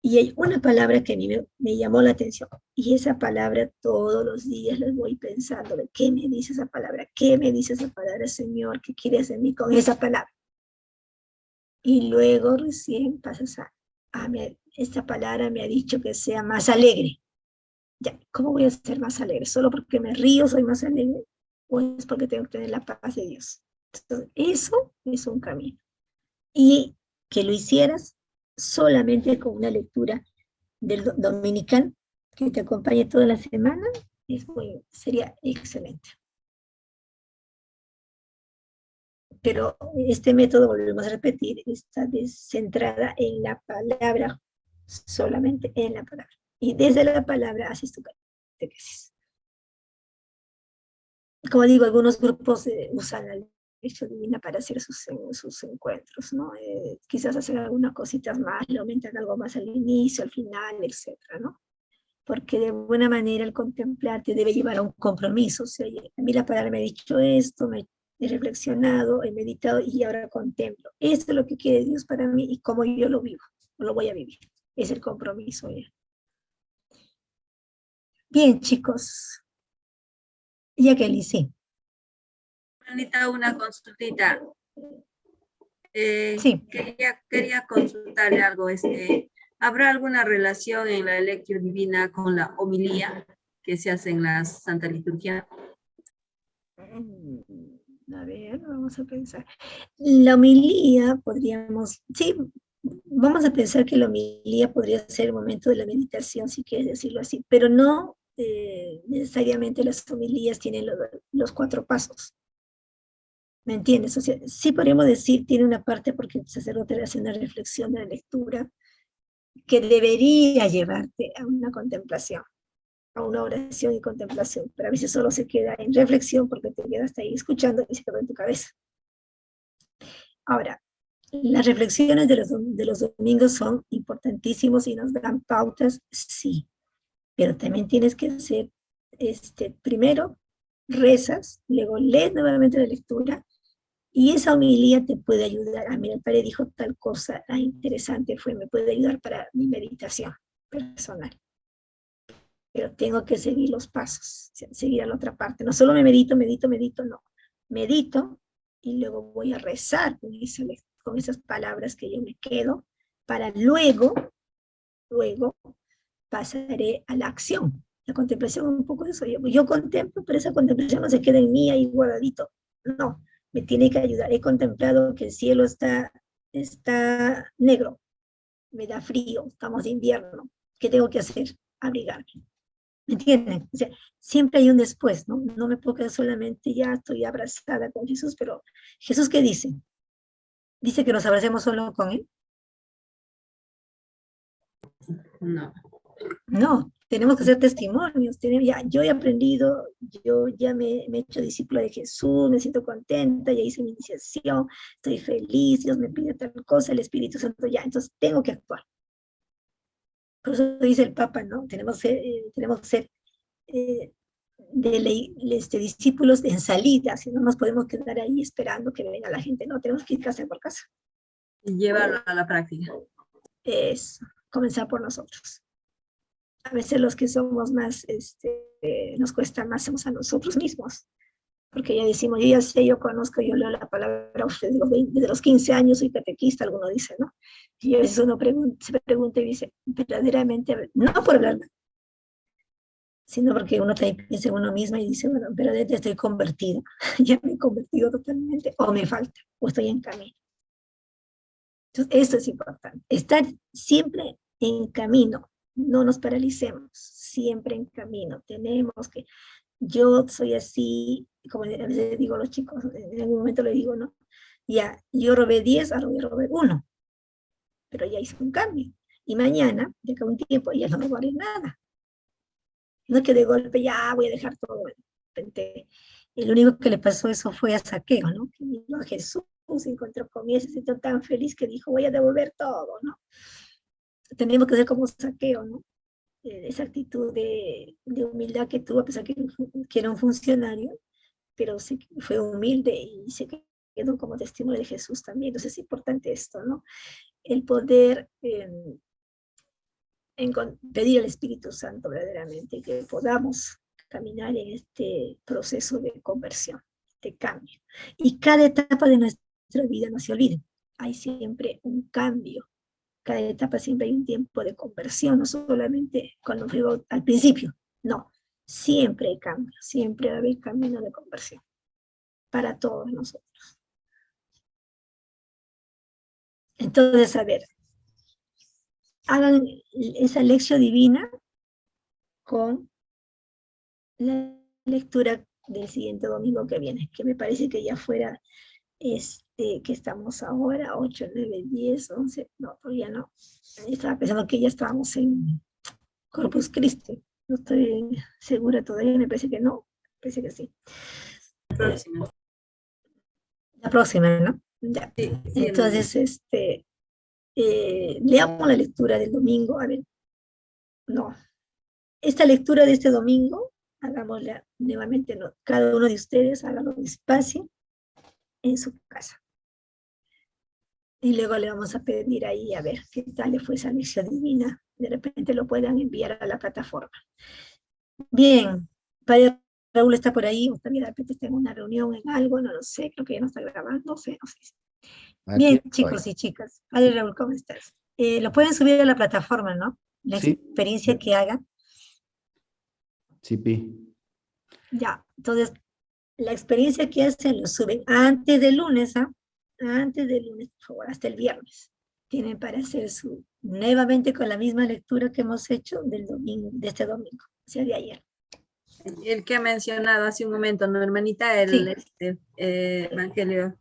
Y hay una palabra que a mí me llamó la atención, y esa palabra todos los días la voy pensando, de qué me dice esa palabra, Señor, qué quieres de mí con esa palabra. Y luego recién pasas esta palabra me ha dicho que sea más alegre. Ya, ¿cómo voy a ser más alegre? ¿Solo porque me río soy más alegre? ¿O es porque tengo que tener la paz de Dios? Entonces, eso es un camino. Y que lo hicieras solamente con una lectura del dominical que te acompañe toda la semana, sería excelente. Pero este método, volvemos a repetir, está centrada en la palabra, solamente en la palabra. Y desde la palabra haces tu catequesis. Como digo, algunos grupos usan la lección divina para hacer sus encuentros, ¿no? Quizás hacer algunas cositas más, le aumentan algo más al inicio, al final, etcétera, ¿no? Porque de buena manera el contemplar te debe llevar a un compromiso. O sea, a mí la palabra me ha dicho esto, he reflexionado, he meditado y ahora contemplo. Esto es lo que quiere Dios para mí y cómo yo lo vivo, lo voy a vivir. Es el compromiso ya. Bien, chicos. Jacqueline, sí. Anita, una consultita. Sí. Quería consultarle algo. ¿Habrá alguna relación en la lectio divina con la homilía que se hace en la Santa Liturgia? A ver, vamos a pensar. La homilía vamos a pensar que la homilía podría ser el momento de la meditación, si quieres decirlo así, pero no necesariamente las homilías tienen los 4 pasos. ¿Me entiendes? O sea, sí podríamos decir, tiene una parte porque el sacerdote hace una reflexión de la lectura que debería llevarte a una contemplación, a una oración y contemplación, pero a veces solo se queda en reflexión porque te quedaste ahí escuchando y se quedó en tu cabeza. Ahora, las reflexiones de los domingos son importantísimos y nos dan pautas, sí, pero también tienes que hacer, primero rezas, luego lees nuevamente la lectura, y esa homilía te puede ayudar. Mira, el padre dijo tal cosa, interesante me puede ayudar para mi meditación personal. Pero tengo que seguir los pasos, seguir a la otra parte. No solo me medito, no. Medito y luego voy a rezar con esas palabras que yo me quedo, para luego pasaré a la acción. La contemplación es un poco eso. Yo contemplo, pero esa contemplación no se queda en mí ahí guardadito. No, me tiene que ayudar. He contemplado que el cielo está negro, me da frío, estamos de invierno. ¿Qué tengo que hacer? Abrigarme. ¿Me entienden? O sea, siempre hay un después, ¿no? No me puedo quedar solamente, ya estoy abrazada con Jesús, pero ¿Jesús qué dice? ¿Dice que nos abracemos solo con Él? No. No, tenemos que hacer testimonios. Yo he aprendido, yo ya me he hecho discípula de Jesús, me siento contenta, ya hice mi iniciación, estoy feliz, Dios me pide tal cosa, el Espíritu Santo ya, entonces tengo que actuar. Por eso dice el Papa, ¿no? Tenemos que ser discípulos en salida, si no nos podemos quedar ahí esperando que venga la gente, no, tenemos que ir casa por casa. Y llevarlo a la práctica. Es comenzar por nosotros. A veces los que somos más, nos cuesta más somos a nosotros mismos, porque ya decimos, yo ya sé, yo conozco, yo leo la palabra a ustedes desde los 15 años, soy catequista, alguno dice, ¿no? Y a veces uno se pregunta y dice, verdaderamente, no por hablar, sino porque uno también piensa en uno mismo y dice, bueno, verdaderamente estoy convertida, ya me he convertido totalmente, o me falta, o estoy en camino. Entonces, esto es importante, estar siempre en camino, no nos paralicemos, siempre en camino, tenemos que, yo soy así, como a veces digo a los chicos, en algún momento le digo, no, ya, yo robé 10, ahora voy a robar 1, pero ya hice un cambio, y mañana, de acá a un tiempo, ya no robaré nada. No es que de golpe ya voy a dejar todo. El único que le pasó eso fue a Saqueo, ¿no? Que vino a Jesús, se encontró con él, se sintió tan feliz que dijo, voy a devolver todo, ¿no? Tenemos que ser como Saqueo, ¿no? Esa actitud de humildad que tuvo, a pesar que era un funcionario, pero fue humilde y se quedó como testimonio de Jesús también. Entonces es importante esto, ¿no? El poder pedir al Espíritu Santo verdaderamente que podamos caminar en este proceso de conversión, de cambio. Y cada etapa de nuestra vida, no se olviden, hay siempre un cambio. Cada etapa siempre hay un tiempo de conversión, no solamente cuando digo al principio, no, siempre hay cambio, siempre va a haber camino de conversión para todos nosotros. Entonces, a ver, hagan esa lección divina con la lectura del siguiente domingo que viene, que me parece que ya fuera que estamos ahora, 8, 9, 10, 11, no, todavía no. Estaba pensando que ya estábamos en Corpus Christi, no estoy segura todavía, me parece que no, me parece que sí. La próxima, ¿no? Ya. Sí, entonces, leamos la lectura del domingo, a ver, no, esta lectura de este domingo, hagámosla nuevamente, no, cada uno de ustedes hágalo despacio en su casa. Y luego le vamos a pedir ahí a ver qué tal le fue esa lección divina. De repente lo puedan enviar a la plataforma. Bien, Padre Raúl está por ahí, o también de repente está en una reunión en algo, no lo sé, creo que ya no está grabando, no sé. Bien, chicos y chicas. Padre Raúl, ¿cómo estás? Lo pueden subir a la plataforma, ¿no? La experiencia que hagan. Sí, Pi. Ya, entonces, la experiencia que hacen lo suben antes del lunes, ¿ah? Antes del lunes, por favor, hasta el viernes. Tienen para hacer nuevamente con la misma lectura que hemos hecho del domingo, de este domingo, o sea, de ayer. El que ha mencionado hace un momento, ¿no, hermanita? El Evangelio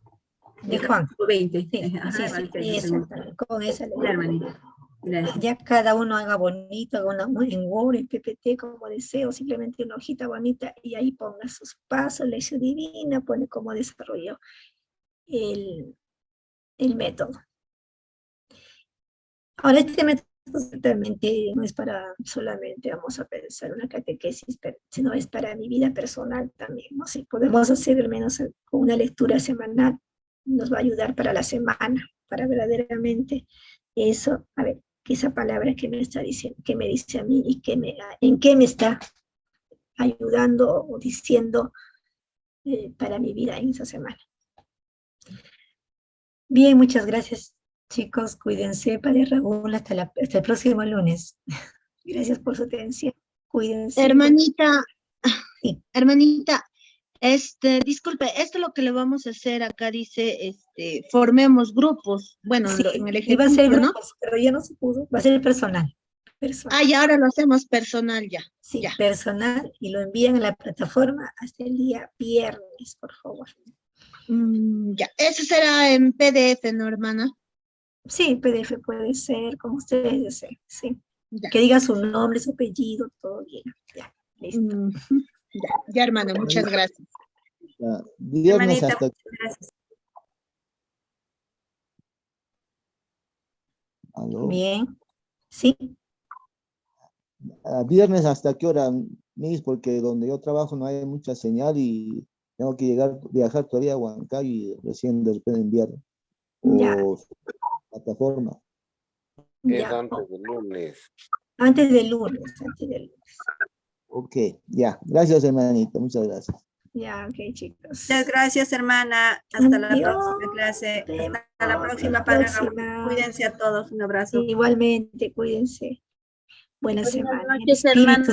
de Juan. 20. Sí, ajá, sí, exactamente, con esa lectura. Hermanita. Gracias. Ya cada uno haga bonito, haga en Word, en PPT, como deseo, simplemente una hojita bonita, y ahí ponga sus pasos, lección divina, pone cómo desarrolló el método. Ahora, este método certamente no es para solamente, vamos a pensar, una catequesis, sino es para mi vida personal también, ¿no? Si podemos hacer al menos una lectura semanal, nos va a ayudar para la semana, para verdaderamente eso, a ver, que esa palabra que me está diciendo, que me dice a mí y en qué me está ayudando o diciendo para mi vida en esa semana. Bien, muchas gracias, chicos. Cuídense, Padre Raúl, hasta el próximo lunes. Gracias por su atención. Cuídense. Hermanita, sí. Hermanita, Disculpe, esto es lo que le vamos a hacer acá, dice, formemos grupos. Bueno, Sí, en el iba a ser ejemplo, ¿no? grupos, pero ya no se pudo. Va a ser personal. Personal. Ah, y ahora lo hacemos personal ya. Sí, ya. personal, y lo envían a la plataforma hasta el día viernes, por favor. Ya, eso será en PDF, ¿no, hermana? Sí, PDF puede ser, como ustedes deseen, sí. Ya. Que diga su nombre, su apellido, todo bien. Ya, listo. Ya, hermana, muchas gracias. Ya, viernes Hermanita, hasta... muchas gracias. ¿Aló? Bien, sí. Viernes hasta qué hora, Miss, porque donde yo trabajo no hay mucha señal y tengo que viajar todavía a Huancayo y recién de repente enviar Ya. Plataforma. Es Ya. antes del lunes. Antes del lunes, antes del lunes. Ok, ya. Gracias, hermanita. Muchas gracias. Ya, ok, chicos. Muchas gracias, hermana. Hasta la Adiós. próxima clase. Hasta la próxima, Hasta la Padre próxima. Raúl. Cuídense a todos. Un abrazo. Igualmente, cuídense. Buena Buenas semana. noches, Espíritu hermana.